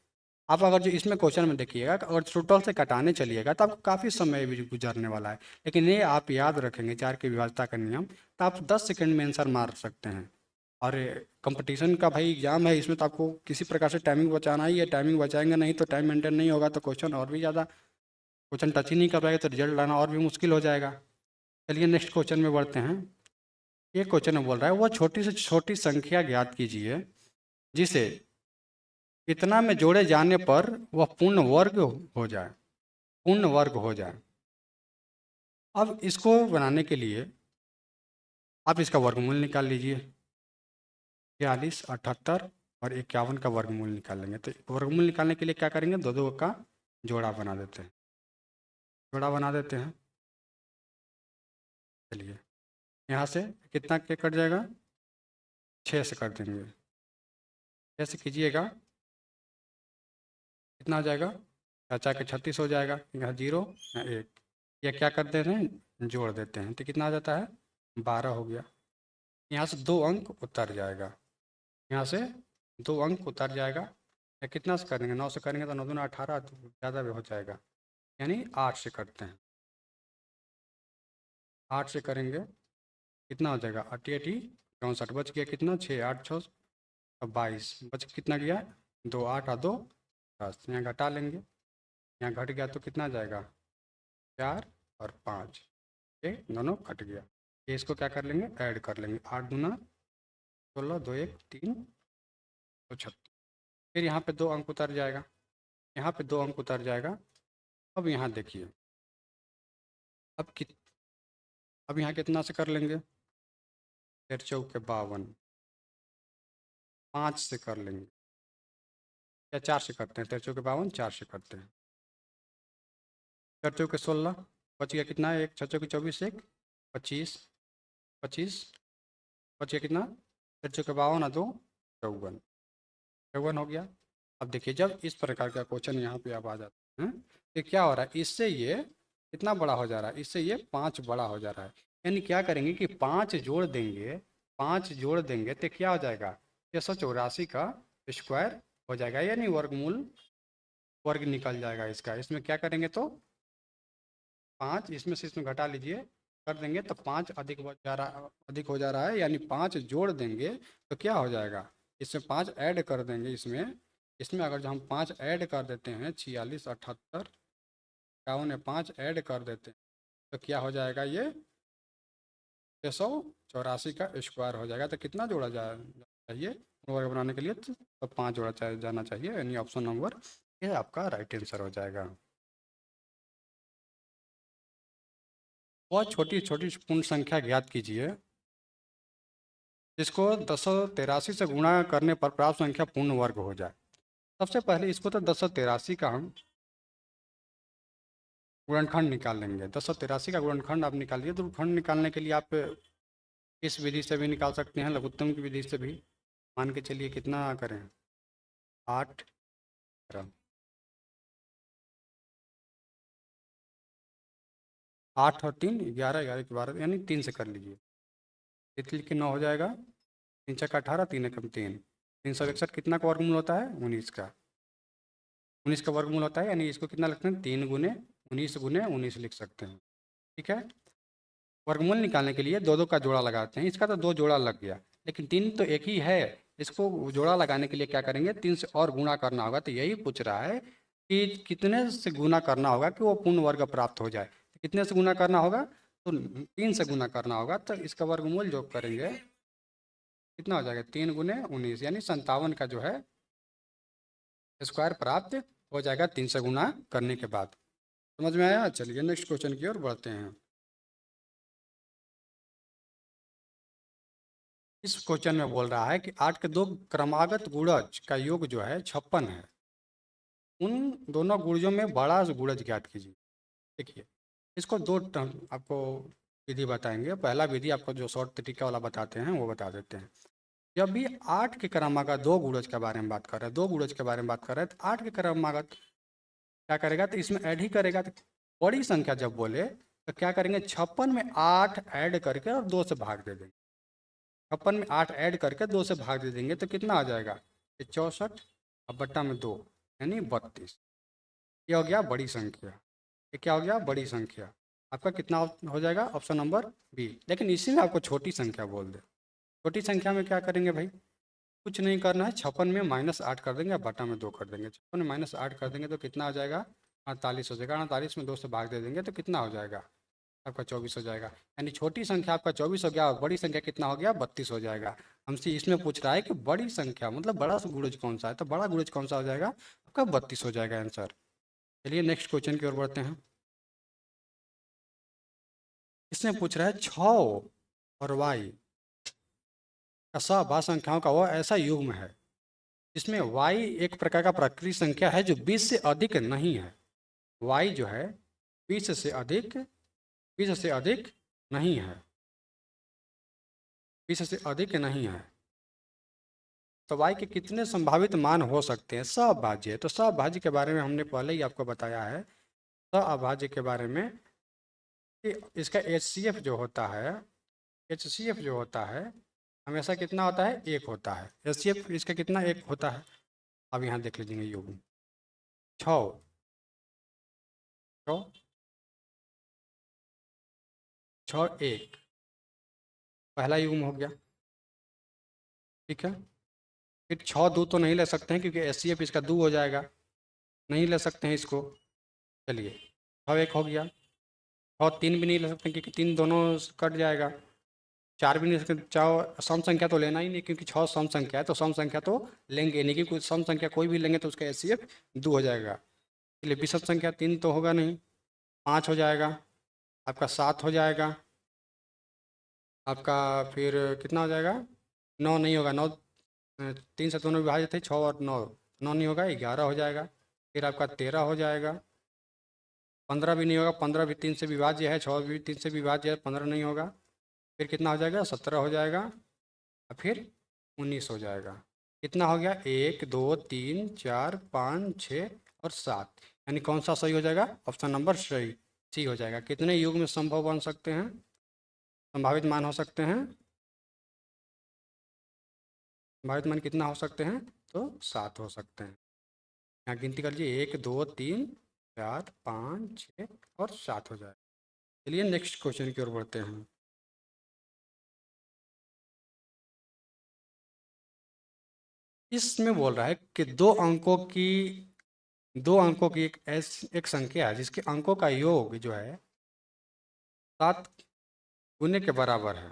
आप अगर जो इसमें क्वेश्चन में देखिएगा, अगर टोटल से कटाने चलिएगा तो आपको काफ़ी समय भी गुजरने वाला है। लेकिन ये आप याद रखेंगे 4 की विभाज्यता का नियम, तो आप 10 सेकंड में आंसर मार सकते हैं। और कंपटीशन का भाई एग्जाम है, इसमें तो आपको किसी प्रकार से टाइमिंग बचाना ही है। टाइमिंग बचाएंगे नहीं तो, टाइम मेंटेन नहीं होगा तो क्वेश्चन और भी ज़्यादा, क्वेश्चन टच ही नहीं कर पाएगा तो रिजल्ट लाना और भी मुश्किल हो जाएगा। चलिए नेक्स्ट क्वेश्चन में बढ़ते हैं। ये क्वेश्चन में बोल रहा है, वह छोटी से छोटी संख्या ज्ञात कीजिए जिसे इतना में जोड़े जाने पर वह पूर्ण वर्ग हो जाए, पूर्ण वर्ग हो जाए। अब इसको बनाने के लिए आप इसका वर्गमूल निकाल लीजिए। 42, 78 और 51 का वर्गमूल निकालेंगे। तो वर्गमूल निकालने के लिए क्या करेंगे? दो दो का जोड़ा बना देते हैं, जोड़ा बना देते हैं। चलिए, यहाँ से कितना के कट जाएगा? 6 से कर देंगे। 6 से कीजिएगा, कितना आ जाएगा? 4 के 36 हो जाएगा। यहाँ 0, यहाँ 1, यह क्या कर देते हैं? जोड़ देते हैं। तो कितना आ जाता है? 12 हो गया। यहाँ से 2 अंक उतर जाएगा, यहाँ से 2 अंक उतर जाएगा। या कितना से करेंगे? 9 से करेंगे तो 9 दूना 18, तो ज़्यादा भी हो जाएगा। यानी 8 से करते हैं। 8 से करेंगे कितना हो जाएगा? 8 8 64 बच गया। कितना? 6 8 6 अब 22 बच कितना गया? 2 8 और 2 10। यहाँ घटा लेंगे, यहाँ घट गया तो कितना जाएगा? 4 और 5, ये दोनों कट गया। ये इसको क्या कर लेंगे? ऐड कर लेंगे। 8 दूना 16, 2 1 3 तो 36। फिर यहाँ पे 2 अंक उतर जाएगा, यहाँ पे 2 अंक उतर जाएगा। अब यहाँ देखिए, अब कित अब यहाँ कितना से कर लेंगे? 13 चौके 52, 5 से कर लेंगे या 4 से करते हैं? 13 चौके 52, 4 से करते हैं। 4 चौके 16 बच गया कितना? 1 6 चौके 24, 1 25, 25 बच गया कितना? 13 चौके 52 और 2 54, 54 हो गया। अब देखिए, जब इस प्रकार का क्वेश्चन यहाँ पे आप आ जाते हैं तो क्या हो रहा है? इससे ये कितना बड़ा हो जा रहा है? इससे ये 5 बड़ा हो जा रहा है। यानी क्या करेंगे कि 5 जोड़ देंगे, 5 जोड़ देंगे तो क्या हो जाएगा? 684 का स्क्वायर हो जाएगा। यानी वर्गमूल, वर्ग निकल जाएगा इसका। इसमें क्या करेंगे तो 5 इसमें से इसमें घटा लीजिए, कर देंगे तो 5 अधिक बच जा रहा, अधिक हो जा रहा है। यानी 5 जोड़ देंगे तो क्या हो जाएगा? इसमें 5 ऐड कर देंगे। इसमें इसमें अगर जो हम 5 ऐड कर देते हैं, 46 78 51 में 5 ऐड कर देते हैं तो क्या हो जाएगा? ये 684 का स्क्वायर हो जाएगा। तो कितना जोड़ा चाहिए वर्ग बनाने के लिए? तो 5 जोड़ा जाना चाहिए। यानी ऑप्शन नंबर ये आपका राइट आंसर हो जाएगा। बहुत छोटी छोटी पूर्ण संख्या ज्ञात कीजिए जिसको 1083 से गुणा करने पर प्राप्त संख्या पूर्ण वर्ग हो जाए। सबसे पहले इसको तो 1083 का हम गुणनखंड निकाल लेंगे। 1083 का गुणनखंड आप निकालिए। तो गुणनखंड निकालने के लिए आप इस विधि से भी निकाल सकते हैं, लघुत्तम की विधि से भी। मान के चलिए कितना करें? 8 8 और 3 11, 11 के 12, यानी 3 से कर लीजिए। तितली के 9 हो जाएगा। 3 छक्का 18, 3 एकम 3, 361 कितना का वर्गमूल होता है? 19 का। 19 का वर्गमूल होता है। यानी इसको कितना लिखते हैं? 3 गुने 19 लिख सकते हैं। ठीक है। वर्गमूल निकालने के लिए दो दो का जोड़ा लगाते हैं। इसका तो 2 जोड़ा लग गया, लेकिन 3 तो एक ही है। इसको जोड़ा लगाने के लिए क्या करेंगे? 3 से और गुणा करना होगा। तो यही पूछ रहा है कि कितने से गुना करना होगा कि वो पूर्ण वर्ग प्राप्त हो जाए। तो कितने से गुना करना होगा? तो 3 से गुना करना होगा। तो इसका वर्गमूल जो करेंगे कितना हो जाएगा? 3 गुने 19, यानी 57 का जो है स्क्वायर प्राप्त हो जाएगा 3 से गुना करने के बाद। समझ में आया? चलिए नेक्स्ट क्वेश्चन की ओर बढ़ते हैं। इस क्वेश्चन में बोल रहा है कि 8 के दो क्रमागत गुणज का योग जो है 56 है। उन दोनों गुणजों में बड़ा गुणज ज्ञात कीजिए। देखिए, इसको दो आपको विधि बताएंगे। पहला विधि आपको जो शॉर्ट तरीका वाला बताते हैं वो बता देते हैं। जब भी 8 के क्रमागत दो गुणज के बारे में बात कर रहे हैं, दो गुणज के बारे में बात कर रहे हैं, तो 8 के क्रमागत क्या करेगा, तो इसमें ऐड ही करेगा। तो बड़ी संख्या जब बोले तो क्या करेंगे, 56 में 8 ऐड करके और 2 से भाग दे देंगे। 56 में 8 ऐड करके 2 से भाग दे देंगे तो कितना आ जाएगा, ये 64 अब बट्टा में 2 यानी 32। ये हो गया बड़ी संख्या। ये क्या हो गया, बड़ी संख्या। आपका कितना हो जाएगा, ऑप्शन नंबर बी। लेकिन इसी में आपको छोटी संख्या बोल दे। छोटी संख्या में क्या करेंगे भाई, कुछ नहीं करना है, 56 में -8 कर देंगे, बटा में 2 कर देंगे। 56 में -8 कर देंगे तो कितना आ जाएगा, 48 हो जाएगा। 48 में 2 से भाग दे देंगे तो कितना हो जाएगा, आपका 24 हो जाएगा। यानी छोटी संख्या आपका 24 हो गया और बड़ी संख्या कितना हो गया, 32 हो जाएगा। हमसे इसमें पूछ रहा है कि बड़ी संख्या मतलब बड़ा गुणज कौन सा है, तो बड़ा गुणज कौन सा हो जाएगा, आपका 32 हो जाएगा आंसर। चलिए नेक्स्ट क्वेश्चन की ओर बढ़ते हैं। इसमें पूछ रहा है 6 और y का सहभाज्य संख्याओं का वो ऐसा युग्म है जिसमें y एक प्रकार का प्राकृतिक संख्या है जो 20 से अधिक नहीं है। y जो है 20 से अधिक, 20 से अधिक नहीं है, 20 से अधिक नहीं है। तो y के कितने संभावित मान हो सकते हैं, सहभाज्य है। तो सहभाज्य के बारे में हमने पहले ही आपको बताया है। सहअभाज्य के बारे में कि इसका HCF जो होता है, HCF जो होता है हमेशा कितना होता है, 1 होता है। HCF इसका कितना, 1 होता है। अब यहाँ देख लीजिए युग्म 6 6 6 1 पहला युग्म हो गया, ठीक है। फिर 6 2 तो नहीं ले सकते हैं क्योंकि HCF इसका 2 हो जाएगा, नहीं ले सकते हैं इसको। चलिए 6 1 हो गया। 6 3 भी नहीं ले सकते क्योंकि 3 दोनों कट जाएगा। 4 भी नहीं ले सकते, चाहो सम संख्या तो लेना ही नहीं क्योंकि 6 सम संख्या है, तो सम संख्या तो लेंगे नहीं क्योंकि सम संख्या कोई भी लेंगे तो उसका HCF 2 हो जाएगा। इसलिए विषम संख्या 3 तो होगा नहीं, 5 हो जाएगा, आपका 7 हो जाएगा, आपका फिर कितना हो जाएगा, 9 नहीं होगा। 9 3 से दोनों विभाजित है, 6 और 9, 9 नहीं होगा, 11 हो जाएगा। फिर आपका 13 हो जाएगा, 15 भी नहीं होगा, 15 भी 3 से विभाज्य है, 6 भी 3 से विभाज्य है, 15 नहीं होगा। फिर कितना हो जाएगा, 17 हो जाएगा, और फिर 19 हो जाएगा। कितना हो गया, 1 2 3 4 5 6 और 7। यानी कौन सा सही हो जाएगा, ऑप्शन नंबर सही सी हो जाएगा। कितने युग में संभव बन सकते हैं, संभावित मान हो सकते हैं, संभावित मान कितना हो सकते हैं, तो 7 हो सकते हैं। यहाँ गिनती कर लीजिए, 1 2 3 4 5 6 और 7 हो जाएगा। चलिए नेक्स्ट क्वेश्चन की ओर बढ़ते हैं। इसमें बोल रहा है कि दो अंकों की एक संख्या है जिसके अंकों का योग जो है 7 गुने के बराबर है।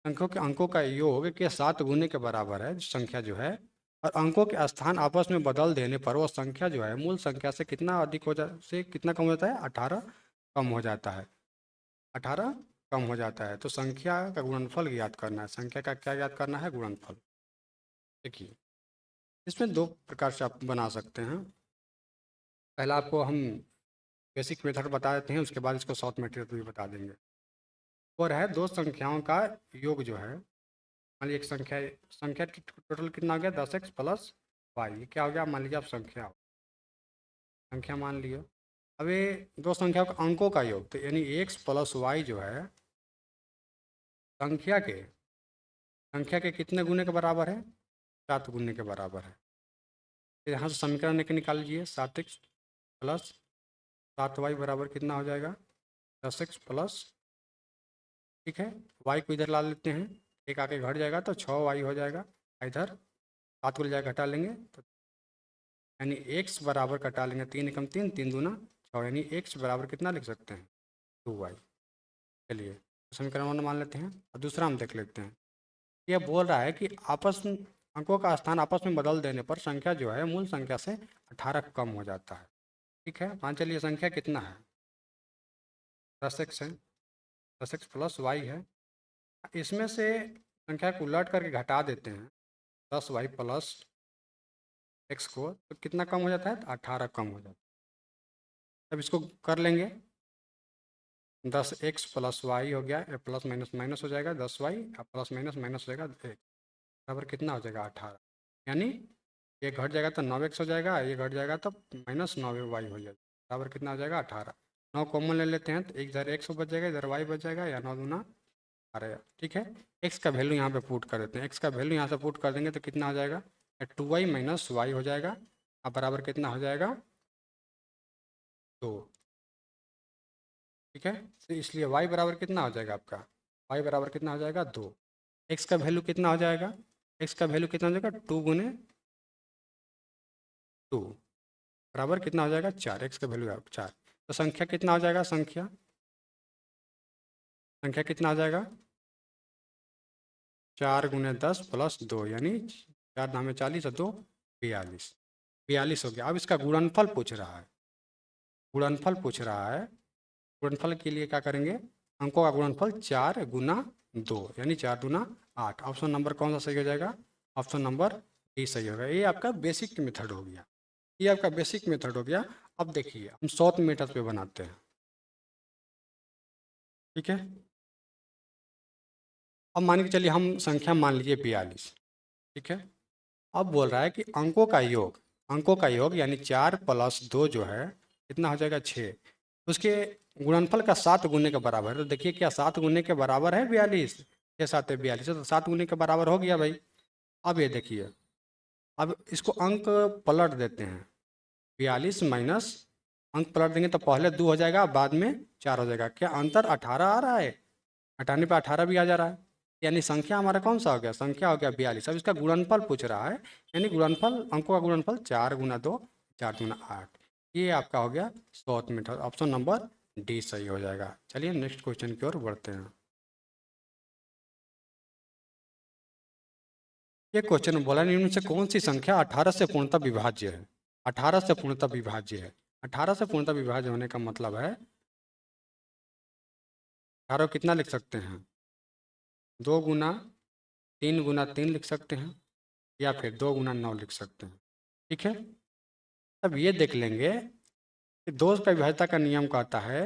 अंकों का योग के 7 गुने के बराबर है संख्या जो है, और अंकों के स्थान आपस में बदल देने पर वो संख्या जो है मूल संख्या से कितना अधिक हो जा से कितना कम हो जाता है, 18 कम हो जाता है। 18 कम हो जाता है। तो संख्या का गुणनफल ज्ञात करना है। संख्या का क्या ज्ञात करना है, गुणनफल। देखिए, इसमें दो प्रकार से आप बना सकते हैं। पहला आपको हम बेसिक मेथड बता देते हैं, उसके बाद इसको शॉर्ट मेथड भी बता देंगे। और है दो संख्याओं का योग जो है, मान लीजिए एक संख्या टोटल कितना हो गया, 10x प्लस वाई। ये क्या हो गया, मान लीजिए आप संख्या मान लिए। अब ये दो संख्याओं का अंकों का योग, तो यानी x प्लस वाई जो है संख्या के कितने गुने के बराबर है, 7 गुने के बराबर है। फिर यहाँ से समीकरण निकाल लीजिए, 7x प्लस 7y बराबर कितना हो जाएगा, 10x प्लस, ठीक है, y को इधर ला लेते हैं, एक आके घट जाएगा तो 6y हो जाएगा। इधर 7 को ले जाकर घटा लेंगे तो यानी x बराबर कटा लेंगे, 3 एकम 3, 3 दूना 6, यानी x बराबर कितना लिख सकते हैं, 2y। चलिए समीकरण 1 मान लेते हैं और दूसरा हम देख लेते हैं। यह बोल रहा है कि आपस में अंकों का स्थान आपस में बदल देने पर संख्या जो है मूल संख्या से 18 कम हो जाता है। ठीक है, मान चलिए संख्या कितना है, 10x है, 10x प्लस वाई है। इसमें से संख्या को उलट करके घटा देते हैं 10y प्लस एक्स को, तो कितना कम हो जाता है? 18 कम हो जाता है। अब इसको कर लेंगे, 10x प्लस वाई हो गया, प्लस माइनस माइनस हो जाएगा, 10y प्लस माइनस माइनस हो जाएगा 1 बराबर कितना हो जाएगा? 18। यानी ये घट जाएगा तो 9x हो जाएगा, ये घट जाएगा तो माइनस 9y हो जाएगा, बराबर कितना हो जाएगा? 18। 9 कॉमन ले लेते हैं तो एक इधर x बच जाएगा, इधर y बच जाएगा, या 9 दूना 18। ठीक है, x का वैल्यू यहाँ पे पुट कर देते हैं। x का वैल्यू यहाँ से पुट कर देंगे तो कितना हो जाएगा? 2y माइनस वाई हो जाएगा। अब बराबर कितना हो जाएगा? 2। ठीक है, तो इसलिए y बराबर कितना हो जाएगा आपका? y बराबर कितना हो जाएगा? 2। x का वैल्यू कितना हो जाएगा? x का वैल्यू कितना हो जाएगा? 2 गुने 2 बराबर कितना हो जाएगा? 4। x का वैल्यू 4। तो संख्या कितना हो जाएगा? संख्या कितना हो जाएगा? 4 गुने 10 प्लस 2, यानी 4 नामे 40 और 2 42। 42 हो गया। अब इसका गुणनफल पूछ रहा है, गुणनफल पूछ रहा है। गुणनफल के लिए क्या करेंगे? अंकों का गुणनफल 4 गुना 2, यानी 4 दूना 8। ऑप्शन नंबर कौन सा सही हो जाएगा? ऑप्शन नंबर डी सही होगा। ये आपका बेसिक मेथड हो गया, ये आपका बेसिक मेथड हो गया। अब देखिए हम शॉर्ट मेथड पे बनाते हैं। ठीक है, अब मान के चलिए हम संख्या मान लीजिए 42। ठीक है, अब बोल रहा है कि अंकों का योग, अंकों का योग यानी 4 प्लस 2 जो है कितना हो जाएगा? 6। उसके गुणनफल का 7 गुने के बराबर है। तो देखिए क्या 7 गुने के बराबर है 42? 6 7 है 42, तो 7 गुने के बराबर हो गया भाई। अब ये देखिए, अब इसको अंक पलट देते हैं। 42 माइनस, अंक पलट देंगे तो पहले 2 हो जाएगा, बाद में 4 हो जाएगा। क्या अंतर 18 आ रहा है? हटाने पर 18 भी आ जा रहा है, यानी संख्या हमारा कौन सा हो गया? संख्या हो गया 42। अब इसका गुणनफल पूछ रहा है, यानी गुणनफल, अंकों का गुणनफल 4 गुना 2, 4 गुना 8। ये आपका हो गया 100 मीटर। ऑप्शन नंबर डी सही हो जाएगा। चलिए नेक्स्ट क्वेश्चन की ओर बढ़ते हैं। ये क्वेश्चन बोला निम्न से कौन सी संख्या 18 से पूर्णतः विभाज्य है? 18 से पूर्णतः विभाज्य है। 18 से पूर्णतः विभाज्य होने का मतलब है 18 कितना लिख सकते हैं? 2 गुना 3 गुना 3 लिख सकते हैं, या फिर 2 गुना 9 लिख सकते हैं। ठीक है, अब ये देख लेंगे कि 2 का विभाज्यता का नियम कहता है,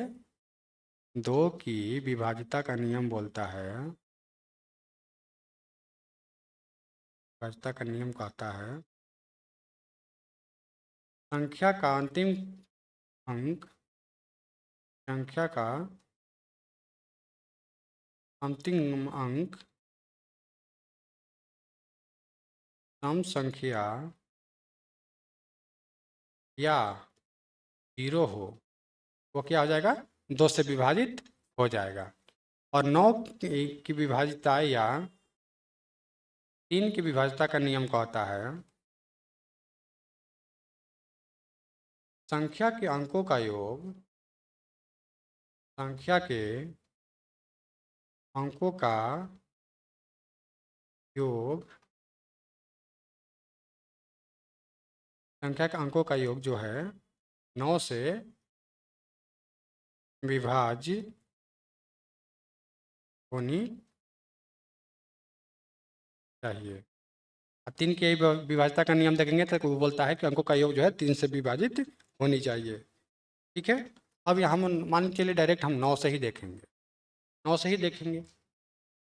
2 की विभाज्यता का नियम बोलता है, विभाज्यता का नियम कहता है संख्या का अंतिम अंक, संख्या का अंतिम अंक सम संख्या या 0 हो, वो क्या हो जाएगा? 2 से विभाजित हो जाएगा। और 9 की विभाज्यता या 3 की विभाज्यता का नियम कहता है संख्या के अंकों का योग, संख्या के अंकों का योग, संख्या के अंकों का योग जो है 9 से विभाज्य होनी चाहिए। 3 के विभाज्यता का नियम देखेंगे तो वो बोलता है कि अंकों का योग जो है 3 से विभाजित होनी चाहिए। ठीक है, अब यहाँ हम मान के लिए डायरेक्ट हम 9 से ही देखेंगे, 9 से ही देखेंगे।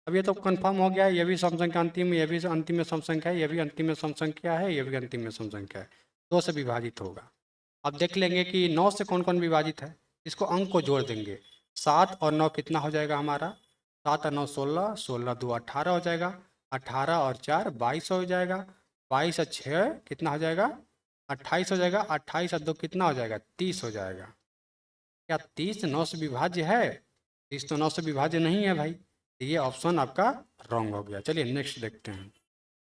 अब ये तो कंफर्म हो गया है, ये भी सम संख्या अंतिम में, ये भी अंतिम में सम संख्या है, ये भी अंतिम में सम संख्या है, ये भी अंतिम में सम संख्या है, 2 से विभाजित होगा। अब देख लेंगे कि 9 से कौन कौन विभाजित है, इसको अंक को जोड़ देंगे। 7 और 9 कितना हो जाएगा हमारा? 7 और 9 16, 16 2 18 हो जाएगा, 18 और 4 22 हो जाएगा, 22 और 6 कितना हो जाएगा? 28 हो जाएगा, 28 और 2 कितना हो जाएगा? 30 हो जाएगा। क्या 30 9 से विभाज्य है? 30 तो 9 से विभाज्य नहीं है भाई, तो ये ऑप्शन आपका रॉन्ग हो गया। चलिए नेक्स्ट देखते हैं।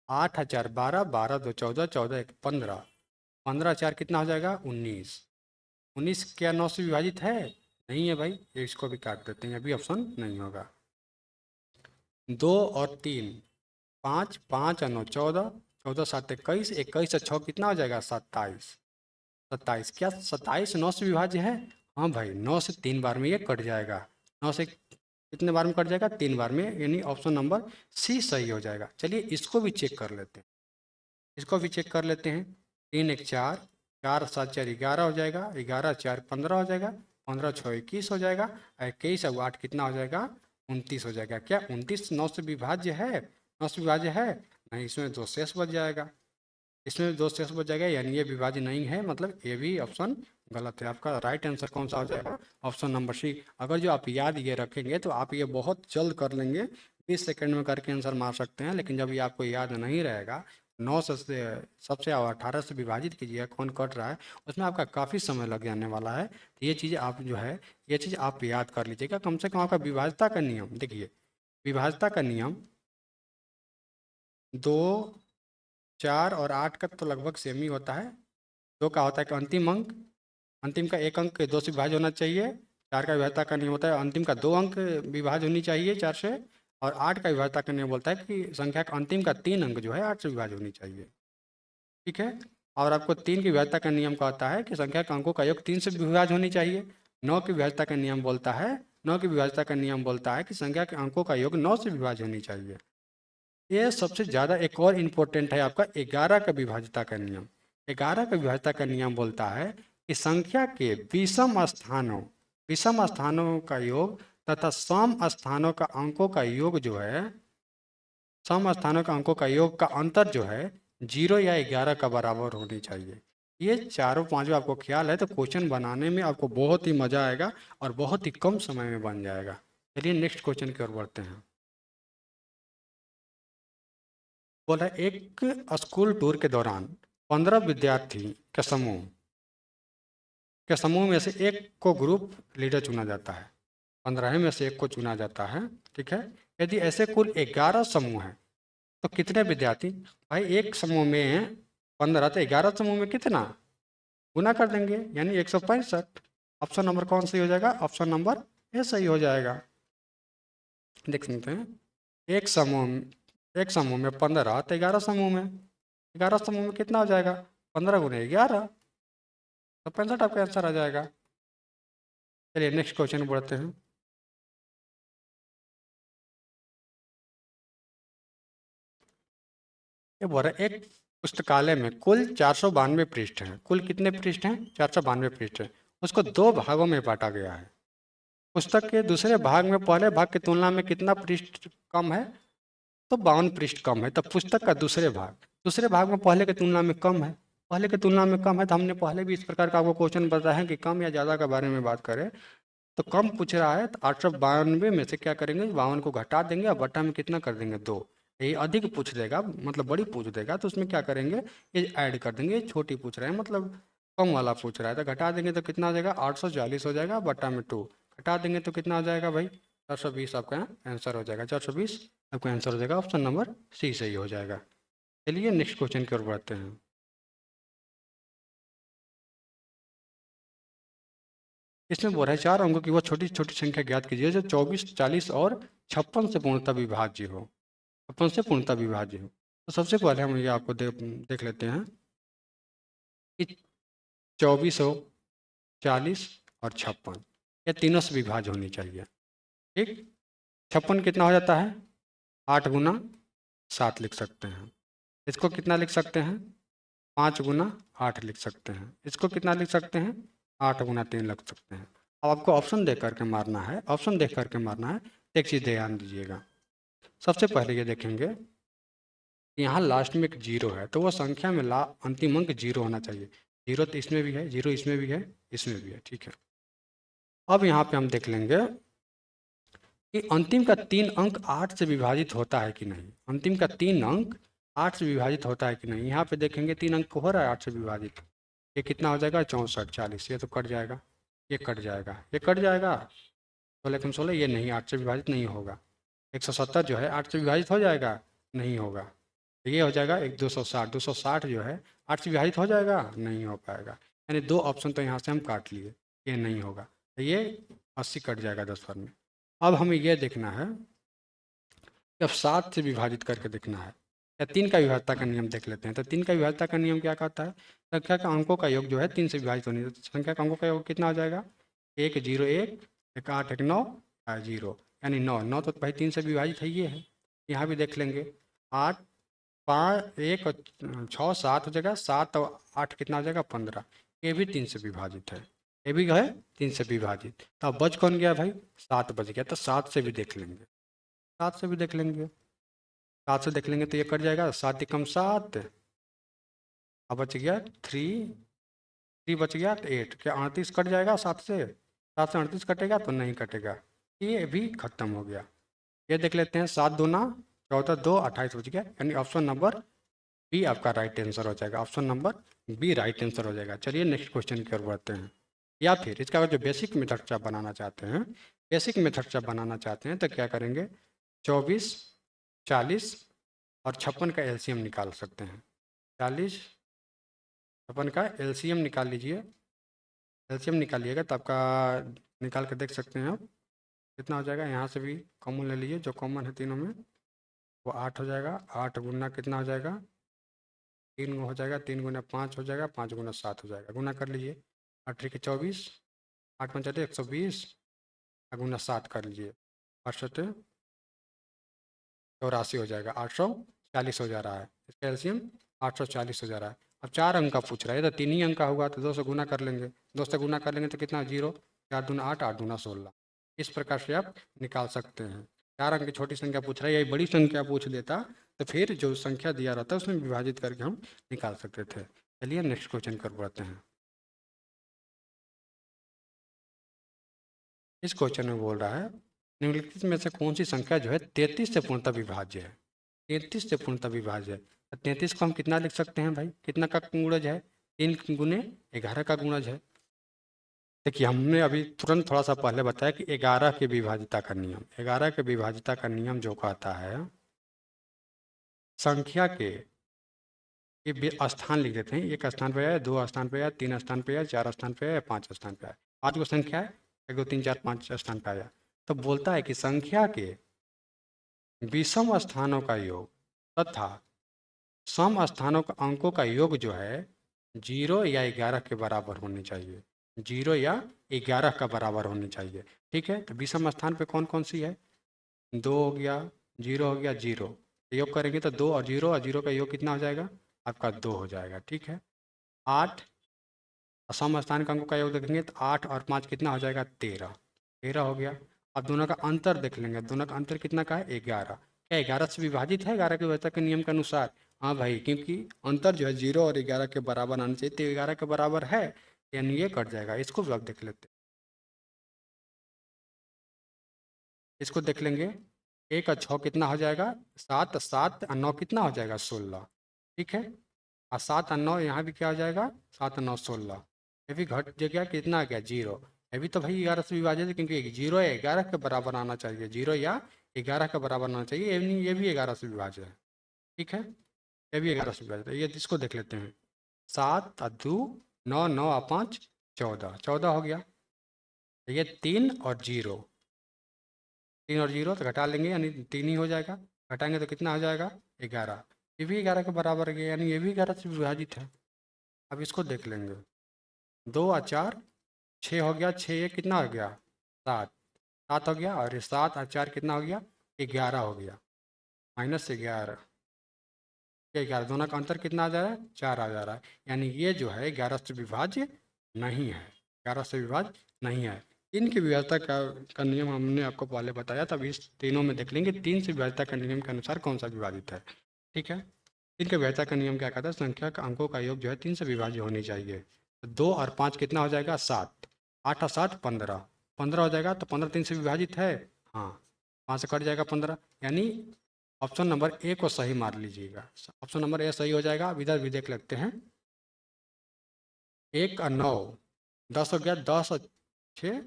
8 4 12, 12 2 14, 14 1 15, 15 4 कितना हो जाएगा? 19। 19 क्या 9 से विभाजित है? नहीं है भाई, ये इसको भी काट देते हैं, अभी ऑप्शन नहीं होगा। 2 और 3 5, 5 और 9 14, 14 7 21, 21 और 6 कितना हो जाएगा? 27। 27 क्या 27 9 से विभाज्य है? हाँ भाई, 9 से 3 बार में ये कट जाएगा। 9 से कितने बार में कट जाएगा? 3 बार में, यानी ऑप्शन नंबर सी सही हो जाएगा। चलिए इसको भी चेक कर लेते हैं, इसको भी चेक कर लेते हैं। 3 एक 4, 4 7 4 11 हो जाएगा, 11 4 15 हो जाएगा, 15 6 21 हो जाएगा, 21 और 8 कितना हो जाएगा? 29 हो जाएगा। क्या 29 9 से विभाज्य है? 9 से विभाज्य है नहीं, इसमें 2 शेष बच जाएगा, इसमें 2 शेष बच जाएगा, यानी ये विभाज्य नहीं है, मतलब ये भी ऑप्शन गलत है। आपका राइट आंसर कौन सा हो जाएगा? Option number C. अगर जो आप याद ये रखेंगे तो आप ये बहुत जल्द कर लेंगे, 20 सेकंड में करके आंसर मार सकते हैं। लेकिन जब ये आपको याद नहीं रहेगा, 9 से सबसे 18 से विभाजित कीजिएगा कौन कट रहा है, उसमें आपका काफ़ी समय लग जाने वाला है। तो ये चीज़ आप जो है, ये चीज़ आप याद कर लीजिएगा। कम से कम आपका विभाज्यता का नियम देखिए, विभाज्यता का नियम 2 4 और 8 का तो लगभग सेम ही होता है। 2 का होता है कि अंतिम अंक, अंतिम का एक अंक 2 से विभाज्य होना चाहिए। 4 का विभाज्यता का नियम होता है अंतिम का 2 अंक विभाज्य होनी चाहिए 4 से। और 8 का विभाज्यता का नियम बोलता है कि संख्या का अंतिम का 3 अंक जो है 8 से विभाज्य होनी चाहिए। ठीक है। और आपको 3 की विभाज्यता का नियम कहता है कि संख्या के अंकों का योग 3 से विभाज्य होनी चाहिए। 9 की विभाज्यता का नियम बोलता है, 9 की विभाज्यता का नियम बोलता है कि संख्या के अंकों का योग 9 से विभाज्य होनी चाहिए। ये सबसे ज़्यादा एक और इम्पोर्टेंट है आपका 11 का विभाज्यता का नियम। 11 का विभाज्यता का नियम बोलता है कि संख्या के विषम स्थानों का योग तथा सम स्थानों का अंकों का योग जो है, सम स्थानों का अंकों का योग का अंतर जो है 0 या 11 का बराबर होनी चाहिए। ये चारों पांचों आपको ख्याल है तो क्वेश्चन बनाने में आपको बहुत ही मजा आएगा और बहुत ही कम समय में बन जाएगा। चलिए नेक्स्ट क्वेश्चन की ओर बढ़ते हैं। बोला एक स्कूल टूर के दौरान 15 विद्यार्थी के समूह में से एक को ग्रुप लीडर चुना जाता है। 15 में से एक को चुना जाता है। ठीक है। यदि ऐसे कुल 11 समूह हैं तो कितने विद्यार्थी? भाई एक समूह में 15 तो 11 समूह में कितना गुना कर देंगे, यानी 165। ऑप्शन नंबर कौन सही हो जाएगा? ऑप्शन नंबर ए सही हो जाएगा। देख सकते हैं एक समूह में 15 तो 11 समूह में, 11 समूह में कितना हो जाएगा? 15 गुने 11 तो 65 आपका आंसर आ जाएगा। चलिए नेक्स्ट क्वेश्चन बढ़ते हैं। ये बोल रहा है एक पुस्तकालय में कुल 492 पृष्ठ हैं। कुल कितने पृष्ठ हैं? 492 पृष्ठ हैं। उसको 2 भागों में बांटा गया है। पुस्तक के दूसरे भाग में पहले भाग की तुलना में कितना पृष्ठ कम है? तो 52 पृष्ठ कम है। तो पुस्तक का दूसरे भाग में पहले की तुलना में कम है, पहले की तुलना में कम है। तो हमने पहले भी इस प्रकार का आपको क्वेश्चन बताया है कि कम या ज़्यादा के बारे में बात करें तो कम पूछ रहा है तो 892 में से क्या करेंगे? 52 को घटा देंगे और बट्टा में कितना कर देंगे? 2। ये अधिक पूछ देगा, मतलब बड़ी पूछ देगा तो उसमें क्या करेंगे? ये ऐड कर देंगे। ये छोटी पूछ रहे हैं मतलब कम वाला पूछ रहा है तो घटा देंगे तो कितना हो जाएगा? 840 हो जाएगा, बट्टा में 2 घटा देंगे तो कितना हो जाएगा भाई? 420 आपका आंसर हो जाएगा। 420 आपका आंसर हो जाएगा। ऑप्शन नंबर सी सही हो जाएगा। चलिए नेक्स्ट क्वेश्चन की ओर बढ़ते हैं। इसमें बोल रहा है 4 अंकों की वो छोटी छोटी संख्या ज्ञात कीजिए जो 24 40 और 56 से पूर्णतः विभाज्य हो। 56 से पूर्णतः विभाज्य हो। तो सबसे पहले हम ये आपको देख लेते हैं कि 24 हो, 40 और 56 ये तीनों से विभाज्य होनी चाहिए। ठीक। 56 कितना हो जाता है? 8 गुना 7 लिख सकते हैं। इसको कितना लिख सकते हैं? 5 गुना 8 लिख सकते हैं। इसको कितना लिख सकते हैं? 8 गुना 3 लिख सकते हैं। अब आपको ऑप्शन देख करके मारना है, ऑप्शन देख करके मारना है। एक चीज़ ध्यान दीजिएगा, सबसे पहले ये देखेंगे यहाँ लास्ट में एक 0 है तो वो संख्या में अंतिम अंक 0 होना चाहिए। 0 तो इसमें भी है, 0 इसमें भी है, इसमें भी है। ठीक है। अब यहाँ पे हम देख लेंगे कि अंतिम का 3 अंक 8 से विभाजित होता है कि नहीं। अंतिम का 3 अंक 8 से विभाजित होता है कि नहीं। यहाँ पे देखेंगे 3 अंक हो रहा है 8 से विभाजित। ये कितना हो जाएगा? 64 40। ये तो कट जाएगा, ये कट जाएगा, ये कट जाएगा। 16 16 ये नहीं, 8 से विभाजित नहीं होगा। 170 जो है 8 से विभाजित हो जाएगा? नहीं होगा। तो ये हो जाएगा एक 260। 260 जो है 8 से विभाजित हो जाएगा? नहीं हो पाएगा। यानी 2 ऑप्शन तो यहाँ से हम काट लिए, ये नहीं होगा। तो ये 80 कट जाएगा 10 पर में। अब हमें यह देखना है कि अब 7 से विभाजित करके देखना है या 3 का विभाज्यता का नियम देख लेते हैं। तो 3 का विभाज्यता का नियम क्या कहता है? संख्या का अंकों का योग जो है 3 से विभाजित होनी है। तो संख्या का अंकों का योग कितना हो जाएगा? 1 0 1 1 8 1 9 0। यानी 9, 9 तो भाई 3 से विभाजित है, ये है। यहाँ भी देख लेंगे 8, 5, 1 और 6, 7 हो जाएगा, 7 और 8 कितना हो जाएगा 15। ये भी 3 से विभाजित है, ये भी है 3 से विभाजित। तो अब बच कौन गया भाई, 7 बच गया। तो 7 से भी देख लेंगे, 7 से भी देख लेंगे, 7 से देख लेंगे तो ये कट जाएगा, 7 एकम 7, अब बच गया 3, 3 बच गया 8, क्या 38 कट जाएगा 7 से, 7 से 38 कटेगा तो नहीं कटेगा, ये भी खत्म हो गया। ये देख लेते हैं, 7 दूना 14, 2 28 बच गया, यानी ऑप्शन नंबर बी आपका राइट आंसर हो जाएगा। Option number B right answer हो जाएगा। चलिए नेक्स्ट क्वेश्चन की ओर बढ़ते हैं। या फिर इसका जो बेसिक मेथड से आप बनाना चाहते हैं, बेसिक मेथड से बनाना चाहते हैं तो क्या करेंगे, 24, 40 और 56 का एलसीएम निकाल सकते हैं। 40, 56 का एलसीएम निकाल लीजिए। एलसीएम निकालिएगा तो आपका निकाल के देख सकते हैं आप कितना हो जाएगा। यहाँ से भी कॉमन ले लीजिए, जो कॉमन है तीनों में, वो 8 हो जाएगा। 8 गुना कितना हो जाएगा, 3 हो जाएगा, 3 गुना 5 हो जाएगा, 5 गुना 7 हो जाएगा। गुना कर लीजिए, 8 के 24, 8 में चलिए 120, गुना 7 कर लीजिए, 8 84 हो जाएगा, 840 हो जा रहा है। इसका एलसीएम 840 हो जा रहा है। अब 4 अंक का पूछ रहा है, तो 3 ही अंक का होगा तो 2 से गुना कर लेंगे, 2 से गुना कर लेंगे तो कितना 0, 4 दूना 8, 8 दूना 16। इस प्रकार से आप निकाल सकते हैं। 4 अंक की छोटी संख्या पूछ रहा है, यही बड़ी संख्या पूछ देता तो फिर जो संख्या दिया रहता है उसमें विभाजित करके हम निकाल सकते थे। चलिए नेक्स्ट क्वेश्चन कर बढ़ते हैं। इस क्वेश्चन में बोल रहा है, निम्नलिखित में से कौन सी संख्या जो है 33 से पूर्णतः विभाज्य है। 33 से पूर्णतः विभाज्य है। 33 को हम कितना लिख सकते हैं भाई, कितना का गुणज है, 3 गुने 11 का गुणज है। देखिए हमने अभी तुरंत थोड़ा सा पहले बताया कि 11 के विभाजिता का नियम, 11 के विभाजिता का नियम जो कहता है, संख्या के ये स्थान लिख देते हैं, एक स्थान पे आया, 2 स्थान पे आया, 3 स्थान पे आया, 4 स्थान पे आया, 5 स्थान पे आया। 5 को संख्या है, 1 2 3 4 5 स्थान पे आया। तो बोलता है कि संख्या के विषम स्थानों का योग तथा सम स्थानों का अंकों का योग जो है 0 या 11 के बराबर होनी चाहिए, 0 या 11 का बराबर होनी चाहिए। ठीक है, तो विषम स्थान पे कौन कौन सी है, 2 हो गया, 0 हो गया, 0, योग करेंगे तो 2 और 0 का योग कितना हो जाएगा आपका 2 हो जाएगा। ठीक है, 8 सम स्थान का अंकों का योग देखेंगे तो 8 और 5 कितना हो जाएगा 13, 13 हो गया। अब दोनों का अंतर देख लेंगे, दोनों का अंतर कितना का है 11, क्या 11 से विभाजित है 11 के विभाजन के नियम के अनुसार। हाँ भाई, क्योंकि अंतर जो है 0 और 11 के बराबर आना चाहिए, तो 11 के बराबर है, यानी ये कट जाएगा। इसको भी आप देख लेते हैं, इसको देख लेंगे, 1 और 6 कितना हो जाएगा 7, 7 और 9 कितना हो जाएगा 16। ठीक है, और 7 और 9 यहाँ भी क्या हो जाएगा, 7 और 9 16, ये भी घट जगह कितना आ गया 0। ये भी तो भाई 11 से विभाजित है, क्योंकि 0 या 11 के बराबर आना चाहिए, 0 या 11 के बराबर आना चाहिए, ये नहीं, ये भी 11 से विभाजित है। ठीक है, ये भी 11 से विभाजित है। ये इसको देख लेते हैं, 7 और 2 9, 9 और 5 14, 14 हो गया। ये 3 और 0, 3 और 0 तो घटा लेंगे, यानी 3 ही हो जाएगा, घटाएंगे तो कितना हो जाएगा 11, ये भी 11 के बराबर है, यानी ये भी 11 से विभाजित है। अब इसको देख लेंगे, 2 और 4 6 हो गया, 6 ये कितना हो गया 7, 7 हो गया, और ये 7 और 4 कितना हो गया 11 हो गया, -11, ये 11, दोनों का अंतर कितना आ जा रहा है 4 आ जा रहा है, यानी ये जो है 11 से विभाज्य नहीं है, 11 से विभाज्य नहीं है। इनकी विभाज्यता का नियम हमने आपको पहले बताया, तब इस तीनों में देख लेंगे 3 से विभाज्यता का नियम के अनुसार कौन सा विभाजित है। ठीक है, 3 के विभाज्यता का नियम क्या कहता है, संख्या का अंकों का योग जो है 3 से विभाज्य होनी चाहिए। 2 और 5 कितना हो जाएगा 7, 8 और 7 15, 15 हो जाएगा, तो 15 3 से विभाजित है, हाँ, 5 से कट जाएगा 15, यानी ऑप्शन नंबर ए को सही मार लीजिएगा, ऑप्शन नंबर ए सही हो जाएगा। अब इधर भी देख लेते हैं, 1 और 9 10 हो गया, 10 और 6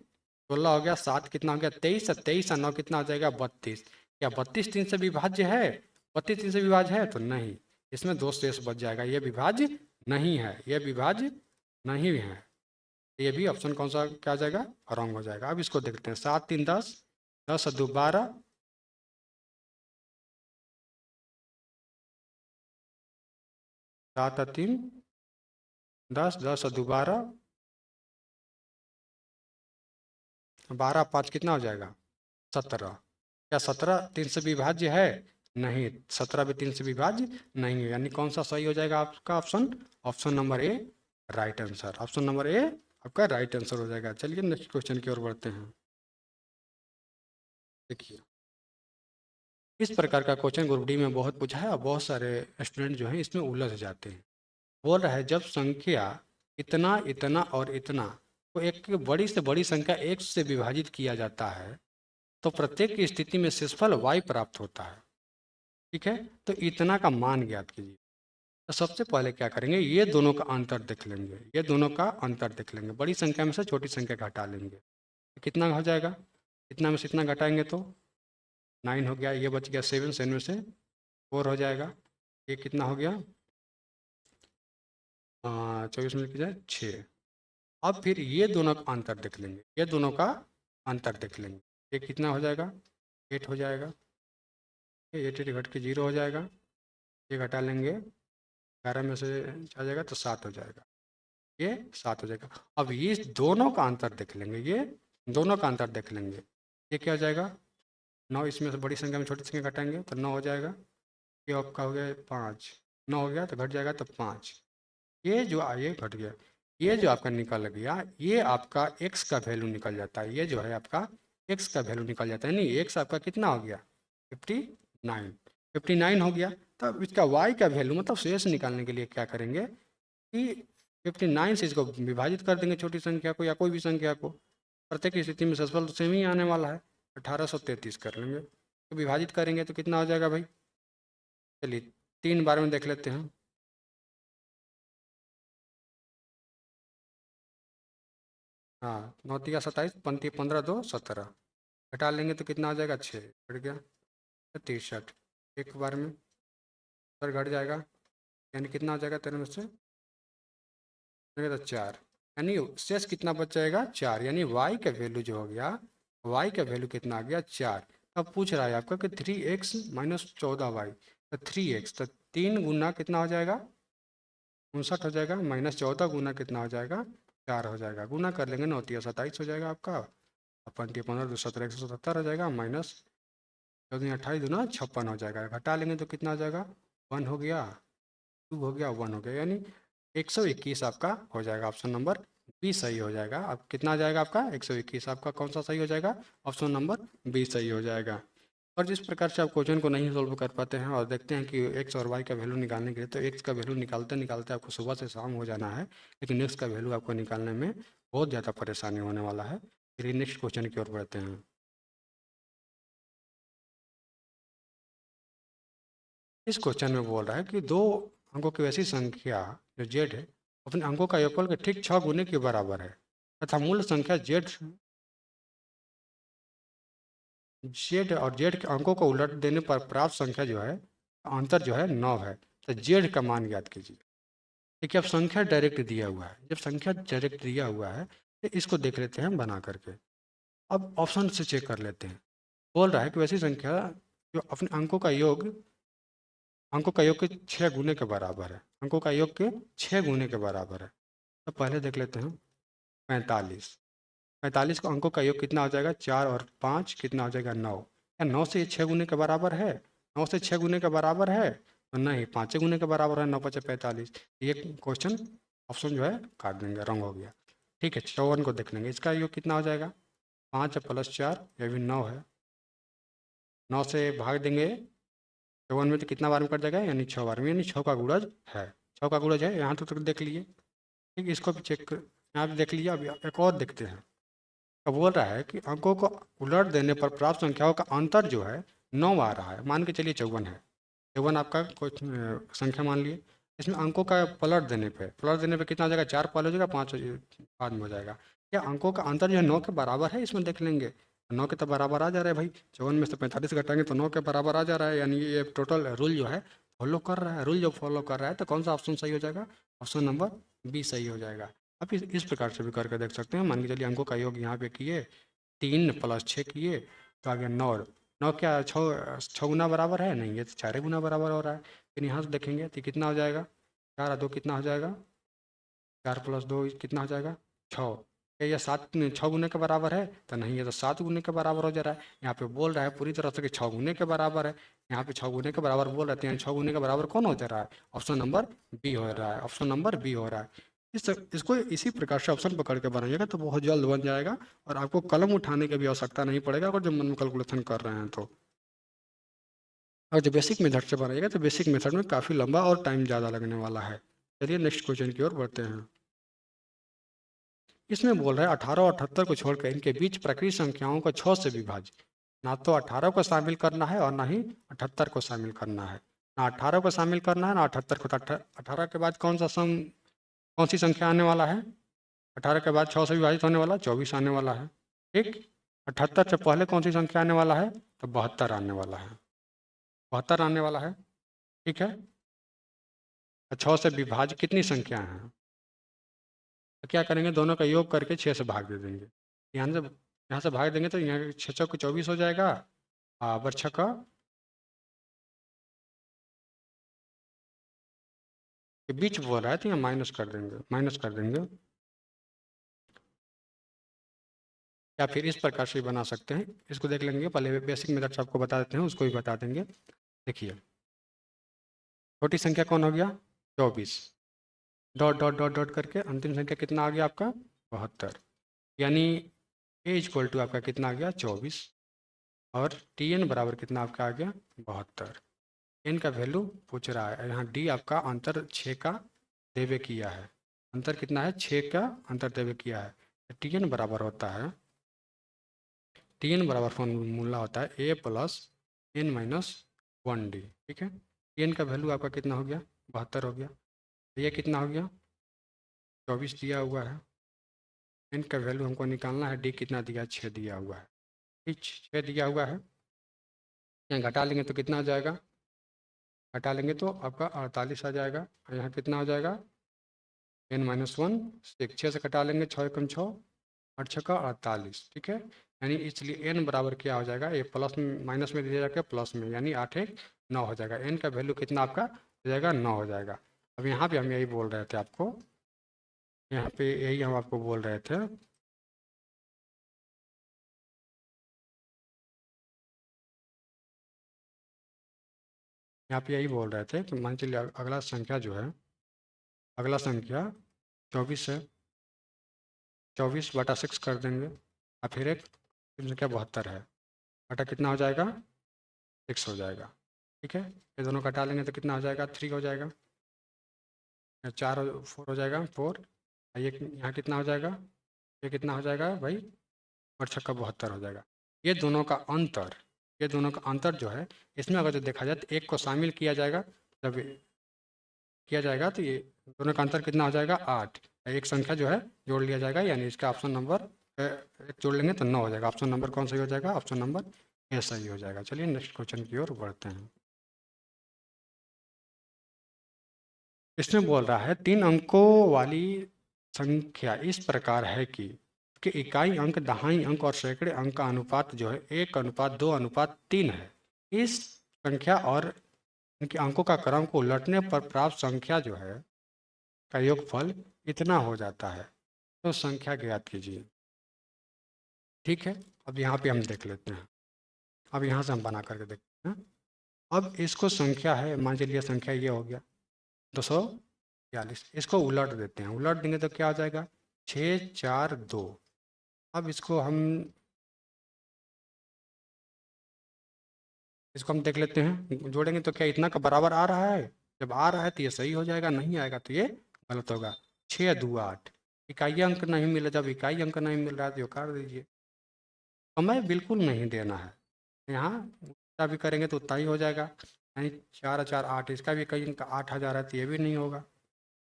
16 हो गया, 7 कितना हो गया 23, 23 और 9 कितना हो जाएगा 32। क्या 32 3 से विभाज्य है, 32 3 से विभाज्य है तो नहीं, इसमें 2 शेष बच जाएगा, ये विभाज्य नहीं है, ये विभाज्य नहीं है, ये भी ऑप्शन कौन सा क्या आ जाएगा रॉन्ग हो जाएगा। अब इसको देखते हैं, 7 3 10, 10 और 2 12, 7 और 3 10, 10 और 2 12, 12 5 कितना हो जाएगा 17। क्या 17 3 से विभाज्य है? नहीं, 17 भी 3 से विभाज्य नहीं है। यानी कौन सा सही हो जाएगा आपका option? Option number A right answer. Option number A आपका राइट आंसर हो जाएगा। चलिए नेक्स्ट क्वेश्चन की ओर बढ़ते हैं। देखिए, इस प्रकार का क्वेश्चन ग्रुप डी में बहुत पूछा है और बहुत सारे स्टूडेंट जो हैं इसमें उलझ जाते हैं। बोल रहा है जब संख्या इतना इतना और इतना को एक बड़ी से बड़ी संख्या एक से विभाजित किया जाता है तो प्रत्येक की स्थिति में शेषफल y प्राप्त होता है। ठीक है, तो इतना का मान ज्ञात कीजिए। तो सबसे पहले क्या करेंगे, ये दोनों का अंतर देख लेंगे। ये दोनों का अंतर देख लेंगे, बड़ी संख्या में से छोटी संख्या घटा लेंगे। तो कितना हो जाएगा? इतना में से इतना घटाएंगे तो 9 हो गया। ये बच गया 7, 7 में से 4 हो जाएगा। ये कितना हो गया? 24 में किया 6। अब फिर ये दोनों का अंतर देख लेंगे। ये दोनों का अंतर देख लेंगे। ये कितना हो जाएगा? 8 हो जाएगा। ये 8 घट के 0 हो जाएगा। ये घटा लेंगे, 11 में से आ जाएगा तो 7 हो जाएगा। ये 7 हो जाएगा। अब ये दोनों का अंतर देख लेंगे। ये दोनों का अंतर देख लेंगे। ये क्या हो जाएगा? 9, इसमें से बड़ी संख्या में छोटी संख्या घटाएंगे तो 9 हो जाएगा। ये आपका हो गया 5, 9 हो गया तो घट जाएगा तो 5। ये जो ये घट गया, ये जो आपका निकल गया, ये आपका x का वैल्यू निकल जाता है। ये जो है आपका x का वैल्यू निकल जाता है। नहीं, x आपका कितना हो गया? 59। 59 हो गया। तब इसका y का वैल्यू मतलब शेष निकालने के लिए क्या करेंगे कि 59 से इसको विभाजित कर देंगे, छोटी संख्या को या कोई भी संख्या को। प्रत्येक स्थिति में शेषफल तो सेम ही आने वाला है, 1833 कर लेंगे। तो विभाजित करेंगे तो कितना हो जाएगा भाई? चलिए 3 बार में देख लेते हैं। हाँ, 9 × 27, 15 2 17 घटा लेंगे तो कितना हो जाएगा? 6 घट गया 63। एक बार में सर घट जाएगा, यानी कितना हो जाएगा? 13 में से तो 4, यानी शेष कितना बच जाएगा? 4। यानी y का वैल्यू जो हो गया, y का वैल्यू कितना आ गया? 4। अब पूछ रहा है आपका कि 3x - 14y, तो 3x तो 3 गुना कितना हो जाएगा? 59 हो जाएगा। -14 गुना कितना हो जाएगा? 4 हो जाएगा। गुना कर लेंगे, 9 × 27 हो जाएगा आपका। अपन 15 2 17 170 हो जाएगा। माइनस 14 28 दूना 56 हो जाएगा। घटा लेंगे तो कितना हो जाएगा? 1 हो गया, 2 हो गया, 1 हो गया, यानी 121 आपका हो जाएगा। ऑप्शन नंबर बी सही हो जाएगा। अब कितना आ जाएगा आपका? 121। आपका कौन सा सही हो जाएगा? ऑप्शन नंबर बी सही हो जाएगा। और जिस प्रकार से आप क्वेश्चन को नहीं सोल्व कर पाते हैं और देखते हैं कि एक्स और वाई का वैल्यू निकालने के लिए, तो एक्स का वैल्यू निकालते निकालते आपको सुबह से शाम हो जाना है, लेकिन एक्स का वैल्यू आपको निकालने में बहुत ज़्यादा परेशानी होने वाला है। फिर नेक्स्ट क्वेश्चन की ओर बढ़ते हैं। इस क्वेश्चन में बोल रहा है कि 2 अंकों की वैसी संख्या जो जेड है अपने अंकों का योगफल के ठीक 6 गुने के बराबर है तथा मूल संख्या जेड जेड और जेड के अंकों को उलट देने पर प्राप्त संख्या जो है, अंतर जो है 9 है। तो जेड का मान ज्ञात कीजिए। देखिए अब संख्या डायरेक्ट दिया हुआ है। जब संख्या डायरेक्ट दिया हुआ है तो इसको देख लेते हैं बना करके। अब ऑप्शन से चेक कर लेते हैं। बोल रहा है कि वैसी संख्या जो अपने अंकों का योग के 6 गुने के बराबर है। अंकों का योग के 6 गुने के बराबर है। तो पहले देख लेते हैं 45। 45 का अंकों का योग कितना हो जाएगा? 4 और 5 कितना हो जाएगा? 9। क्या 9 से ये 6 गुने के बराबर है? 9 से 6 गुने के बराबर है? तो नहीं, 5 गुने के बराबर है। 9 5 45। ये क्वेश्चन ऑप्शन जो है काट देंगे, रॉन्ग हो गया। ठीक है, 54 को देख लेंगे। इसका योग कितना हो जाएगा? 5 + 4, ये भी 9 है। 9 से भाग देंगे 54 में तो कितना बार में कट जाएगा? यानी 6 बार में, यानी 6 का गुणज है। 6 का गुणज है, यहाँ तो देख लिए। ठीक, इसको भी चेक कर, यहाँ भी देख लिया। अभी एक और देखते हैं। अब बोल रहा है कि अंकों को उलट देने पर प्राप्त संख्याओं का अंतर जो है 9 आ रहा है। मान के चलिए 54 है। 54 आपका कोई संख्या मान लिए। इसमें अंकों का पलट देने पे कितना हो जाएगा? 4 पहले हो जाएगा, 5 बाद में हो जाएगा। क्या अंकों का अंतर जो है 9 के बराबर है? इसमें देख लेंगे। 9 के तो बराबर आ जा रहा है भाई। 54 में से 45 घटाएंगे तो 9 के बराबर आ जा रहा है। यानी ये टोटल रूल जो है फॉलो कर रहा है। रूल जो फॉलो कर रहा है तो कौन सा ऑप्शन सही हो जाएगा? ऑप्शन नंबर बी सही हो जाएगा। आप इस प्रकार से भी करके देख सकते हैं। मान के चलिए अंकों का योग यहाँ पे किए, 3 + 6 किए तो आ गया 9। 9 क्या 6 गुना बराबर है? नहीं, ये तो 4 गुना बराबर हो रहा है। फिर यहाँ से देखेंगे तो कितना हो जाएगा? 4 और 2 कितना हो जाएगा? 4 + 2 कितना हो जाएगा? 6। क्या ये 6 गुने के बराबर है? तो नहीं, ये तो 7 गुने के बराबर हो जा रहा है। यहाँ पे बोल रहा है पूरी तरह से कि 6 गुने के बराबर है। यहाँ पे 6 गुने के बराबर बोल रहे हैं, 6 गुने के बराबर कौन हो जा रहा है? ऑप्शन नंबर बी हो रहा है, ऑप्शन नंबर बी हो रहा है। इसको इसी प्रकार से ऑप्शन पकड़ के बनाइएगा तो बहुत जल्द बन जाएगा, और आपको कलम उठाने की भी आवश्यकता नहीं पड़ेगा अगर जब मन में कैलकुलेशन कर रहे हैं तो। और जो बेसिक मेथड से बनाइएगा तो बेसिक मेथड में काफ़ी लंबा और टाइम ज़्यादा लगने वाला है। चलिए नेक्स्ट क्वेश्चन की ओर बढ़ते हैं। इसमें बोल रहा है 18 और 78 को छोड़कर इनके बीच प्रकृत संख्याओं को 6 से विभाजित। ना तो 18 को शामिल करना है और ना ही 78 को शामिल करना है। ना 18 को शामिल करना है ना 78 को। 18 के बाद कौन सी संख्या आने वाला है? 18 के बाद 6 से विभाजित होने वाला 24 आने वाला है। ठीक। 78 से पहले कौन सी संख्या आने वाला है? तो 72 आने वाला है। 72 आने वाला है। ठीक है। 6 से विभाज्य कितनी संख्या है? तो क्या करेंगे, दोनों का योग करके 6 से भाग दे देंगे। यहाँ से भाग देंगे तो यहाँ 6 को 24 हो जाएगा। बर 6 का के बीच बोल रहा है तो यहाँ माइनस कर देंगे। या फिर इस प्रकार से बना सकते हैं, इसको देख लेंगे। पहले बेसिक मेथड आपको बता देते हैं, उसको भी बता देंगे। देखिए, छोटी संख्या कौन हो गया? 24। डॉट डॉट डॉट डॉट करके अंतिम संख्या कितना आ गया आपका? 72। यानी ए इक्वल टू आपका कितना आ गया? 24। और टी एन बराबर कितना आपका आ गया? 72। एन का वैल्यू पूछ रहा है यहाँ। डी आपका अंतर 6 का देवे किया है। अंतर कितना है? 6 का अंतर देवे किया है। टी एन बराबर होता है, टी एन बराबर फॉर्मूला होता है ए प्लस एन माइनस 1 डी। ठीक है। टी एन का वैल्यू आपका कितना हो गया? 72 हो गया। ये कितना हो गया? 24 दिया हुआ है। एन का वैल्यू हमको निकालना है। डी कितना दिया? 6 दिया हुआ है। ठीक, 6 दिया हुआ है। यहाँ घटा लेंगे तो कितना आ जाएगा? घटा लेंगे तो आपका 48 आ जाएगा। और यहाँ कितना हो जाएगा? N minus 1। 6 से घटा लेंगे, 6 एकम 6, 8 6 का 48। ठीक है। यानी इसलिए एन बराबर क्या हो जाएगा? ये प्लस में माइनस में दिया जाएगा प्लस में, यानी 8 1 9 हो जाएगा। एन का वैल्यू कितना आपका हो जाएगा? 9 हो जाएगा। अब यहाँ पे हम यही बोल रहे थे आपको, यहाँ पे यही हम आपको बोल रहे थे। यहाँ पे यही बोल रहे थे कि मान चलिए अगला संख्या जो है, अगला संख्या 24 है। 24/6 कर देंगे और फिर एक संख्या 72 है। बटा कितना हो जाएगा? 6 हो जाएगा। ठीक है। ये दोनों घटा लेंगे तो कितना हो जाएगा? 3 हो जाएगा। 4 हो जाएगा 4। ये यहाँ कितना हो जाएगा? ये कितना हो जाएगा भाई? और 6 का 72 हो जाएगा। ये दोनों का अंतर, ये दोनों का अंतर जो है, इसमें अगर जो देखा जाए तो एक को शामिल किया जाएगा, जब किया जाएगा तो ये दोनों का अंतर कितना हो जाएगा? 8। एक संख्या जो है जोड़ लिया जाएगा, यानी इसका ऑप्शन नंबर एक जोड़ लेंगे तो 9 हो जाएगा। ऑप्शन नंबर कौन सही हो जाएगा? ऑप्शन नंबर ए सही हो जाएगा। चलिए नेक्स्ट क्वेश्चन की ओर बढ़ते हैं। इसमें बोल रहा है 3 अंकों वाली संख्या इस प्रकार है कि इकाई अंक, दहाई अंक और सैकड़े अंक का अनुपात जो है 1:2:3 है। इस संख्या और इनके अंकों का क्रम को उलटने पर प्राप्त संख्या जो है का योगफल इतना हो जाता है। तो संख्या ज्ञात कीजिए। ठीक है। अब यहाँ पे हम देख लेते हैं। अब यहाँ से हम बना करके देखते हैं। अब इसको संख्या है, मान चलिए संख्या ये हो गया 242। इसको उलट देते हैं। उलट देंगे तो क्या हो जाएगा? 6 4 2। अब इसको हम देख लेते हैं। जोड़ेंगे तो क्या इतना का बराबर आ रहा है? जब आ रहा है तो ये सही हो जाएगा, नहीं आएगा तो ये गलत होगा। 6 2 8। इकाई अंक नहीं मिला, जब इकाई अंक नहीं मिल रहा है तो काट दीजिए। समय बिल्कुल नहीं देना है यहाँ। उतना भी करेंगे तो उतना ही हो जाएगा, यानी 4 4 8। इसका भी कहीं 8,000 है तो ये भी नहीं होगा।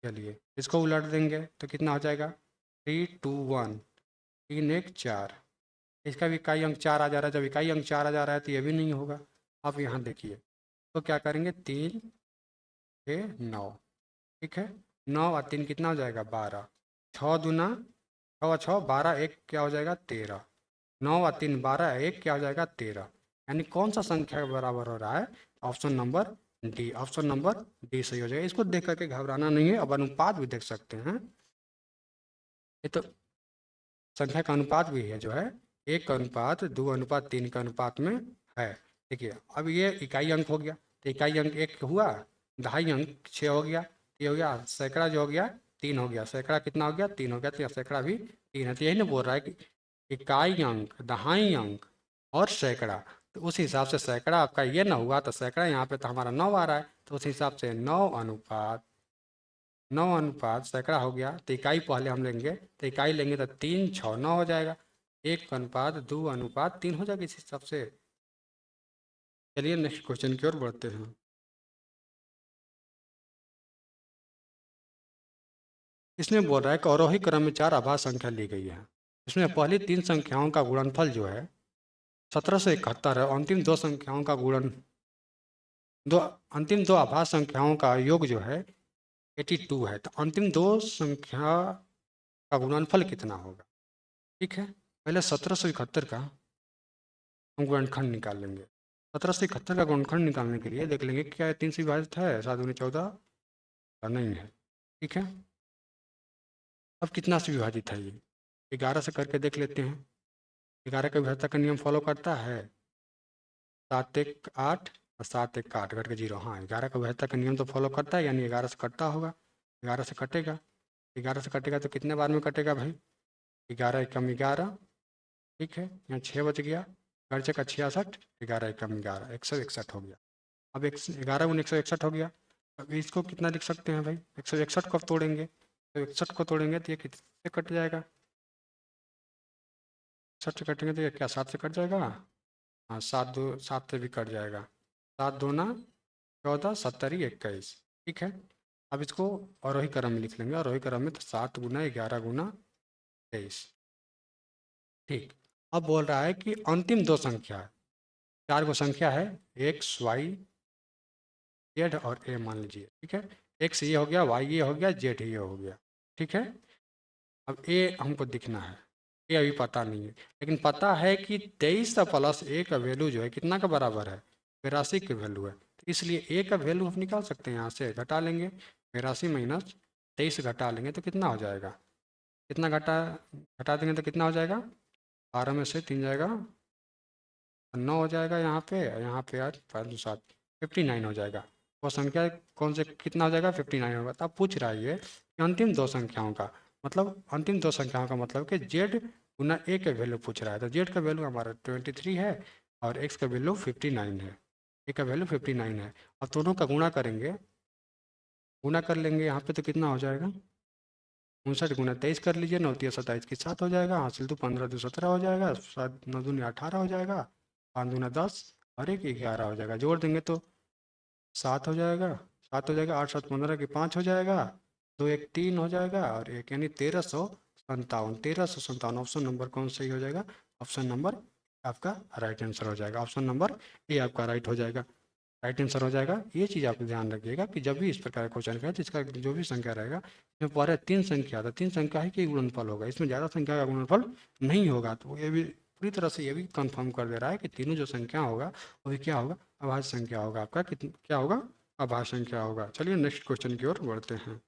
चलिए इसको उलट देंगे तो कितना हो जाएगा? 3 2 1। 3 1 4। इसका भी इकाई अंक 4 आ जा रहा है, जब इकाई अंक 4 आ जा रहा है तो ये भी नहीं होगा। अब यहाँ देखिए तो क्या करेंगे? 3 6 9। ठीक है। 9 और 3 कितना हो जाएगा? 12। 6 दूना 6 और 6 12, एक क्या हो जाएगा? 13। 9 और 3 12, एक क्या हो जाएगा? 13। यानी कौन सा संख्या के बराबर हो रहा है? Option number D. Option number D सही हो जाएगा। इसको देख करके घबराना नहीं है। अब अनुपात भी देख सकते हैं। ये तो संख्या का अनुपात भी है जो है 1 का अनुपात 2 अनुपात 3 का अनुपात में है। देखिए अब ये इकाई अंक हो गया, तो इकाई अंक 1 हुआ, दहाई अंक 6 हो गया, ये हो गया। सैकड़ा जो हो गया 3 हो गया, सैकड़ा कितना हो गया 3 हो गया, तो सैकड़ा भी 3 है। तो यही ना बोल रहा है कि इकाई अंक, दहाई अंक और सैकड़ा, तो उस हिसाब से सैकड़ा आपका ये ना हुआ, तो सैकड़ा यहाँ पे तो हमारा 9 आ रहा है, तो उस हिसाब से 9 अनुपात सैकड़ा हो गया। तो इकाई पहले हम लेंगे, तो इकाई लेंगे तो 3 6 9 हो जाएगा, 1:2:3 हो जाएगा इस हिसाब से। चलिए नेक्स्ट क्वेश्चन की ओर बढ़ते हैं। इसमें बोल रहा है कि अवरोही क्रम में 4 आभास संख्या ली गई है। इसमें पहली 3 संख्याओं का गुणनफल जो है 1771 है, अंतिम 2 संख्याओं का गुणन दो अंतिम 2 आभास संख्याओं का योग जो है 82 है। तो अंतिम 2 संख्या का गुणनफल कितना होगा? ठीक है, पहले 1771 का हम गुणनखंड निकाल लेंगे। 1771 का गुणनखंड निकालने के लिए देख लेंगे क्या 3 से विभाजित है, 7 दूनी 14 नहीं है। ठीक है, अब कितना से विभाजित है ये? 11 से करके देख लेते हैं। 11 का विभाज्यता का नियम फॉलो करता है, 7 1 8 और 7 1 8 घट के 0। हाँ, 11 का विभाज्यता का नियम तो फॉलो करता है, यानी 11 से कटता होगा। 11 से कटेगा, 11 से कटेगा तो कितने बार में कटेगा भाई? 11 एकम 11। ठीक है, यहाँ 6 बच गया, घर का 66, 11 एकम 11, 161 हो गया। अब 11 × 161 हो गया। अब इसको कितना लिख सकते हैं भाई? 161 को तोड़ेंगे, तो 61 को तोड़ेंगे तो ये किससे कट जाएगा? 61 से कटेंगे तो ये क्या 7 से कट जाएगा? हाँ, 7 से भी कट जाएगा। 7 दूना 14, 70 21। ठीक है, अब इसको अवरोही क्रम में लिख लेंगे। अवरोही क्रम में तो 7 × 11 × 23। ठीक, अब बोल रहा है कि अंतिम 2 संख्या है, 4 गो संख्या है, एक्स वाई जेड और ए मान लीजिए। ठीक है, एक्स ये हो गया, वाई ये हो गया, जेड ये हो गया। ठीक है, अब ए हमको दिखना है, ए अभी पता नहीं है, लेकिन पता है कि 23 प्लस ए का वैल्यू जो है कितना का बराबर है? 82 के वैल्यू है। तो इसलिए ए का वैल्यू हम निकाल सकते हैं, यहाँ से घटा लेंगे, 82 माइनस 23 घटा लेंगे तो कितना हो जाएगा? कितना घटा देंगे तो कितना हो जाएगा? 12 में से 3 जाएगा, 9 हो जाएगा यहाँ पे, यहाँ पे यार 5 7 59 हो जाएगा। वो संख्या कौन से कितना हो जाएगा? 59 होगा। तो आप पूछ रहा है ये कि अंतिम 2 संख्याओं का मतलब, अंतिम 2 संख्याओं का मतलब कि जेड गुना ए का वैल्यू पूछ रहा है। तो जेड का वैल्यू हमारा 23 है और एक्स का वैल्यू 59 है, ए का वैल्यू 59 है। अब दोनों का गुणा करेंगे, गुणा कर लेंगे यहाँ पे तो कितना हो जाएगा? 59 × 23 कर लीजिए, 9 3 27 की 7 हो जाएगा, हासिल तो 15 2 17 हो जाएगा, 7 9 दूनी 18 हो जाएगा, 5 दूना 10 और 1 11 हो जाएगा। जोड़ देंगे तो 7 हो जाएगा, 7 हो जाएगा, 8 7 15 की 5 हो जाएगा, 2 1 3 हो जाएगा और 1 यानी 1357। 1357 ऑप्शन नंबर कौन सही हो जाएगा? ऑप्शन नंबर आपका राइट आंसर हो जाएगा। ऑप्शन नंबर ए आपका राइट हो जाएगा, राइट आंसर हो जाएगा। ये चीज़ आप ध्यान रखिएगा कि जब भी इस प्रकार का क्वेश्चन करें तो इसका जो भी संख्या रहेगा, इसमें पहले 3 संख्या था, 3 संख्या ही के गुणनफल होगा, इसमें ज़्यादा संख्या का गुणनफल नहीं होगा। तो ये भी पूरी तरह से ये भी कंफर्म कर दे रहा है कि तीनों जो संख्या होगा वो भी क्या होगा? अभाज्य संख्या होगा। आपका क्या होगा? अभाज्य संख्या होगा। चलिए नेक्स्ट क्वेश्चन की ओर बढ़ते हैं।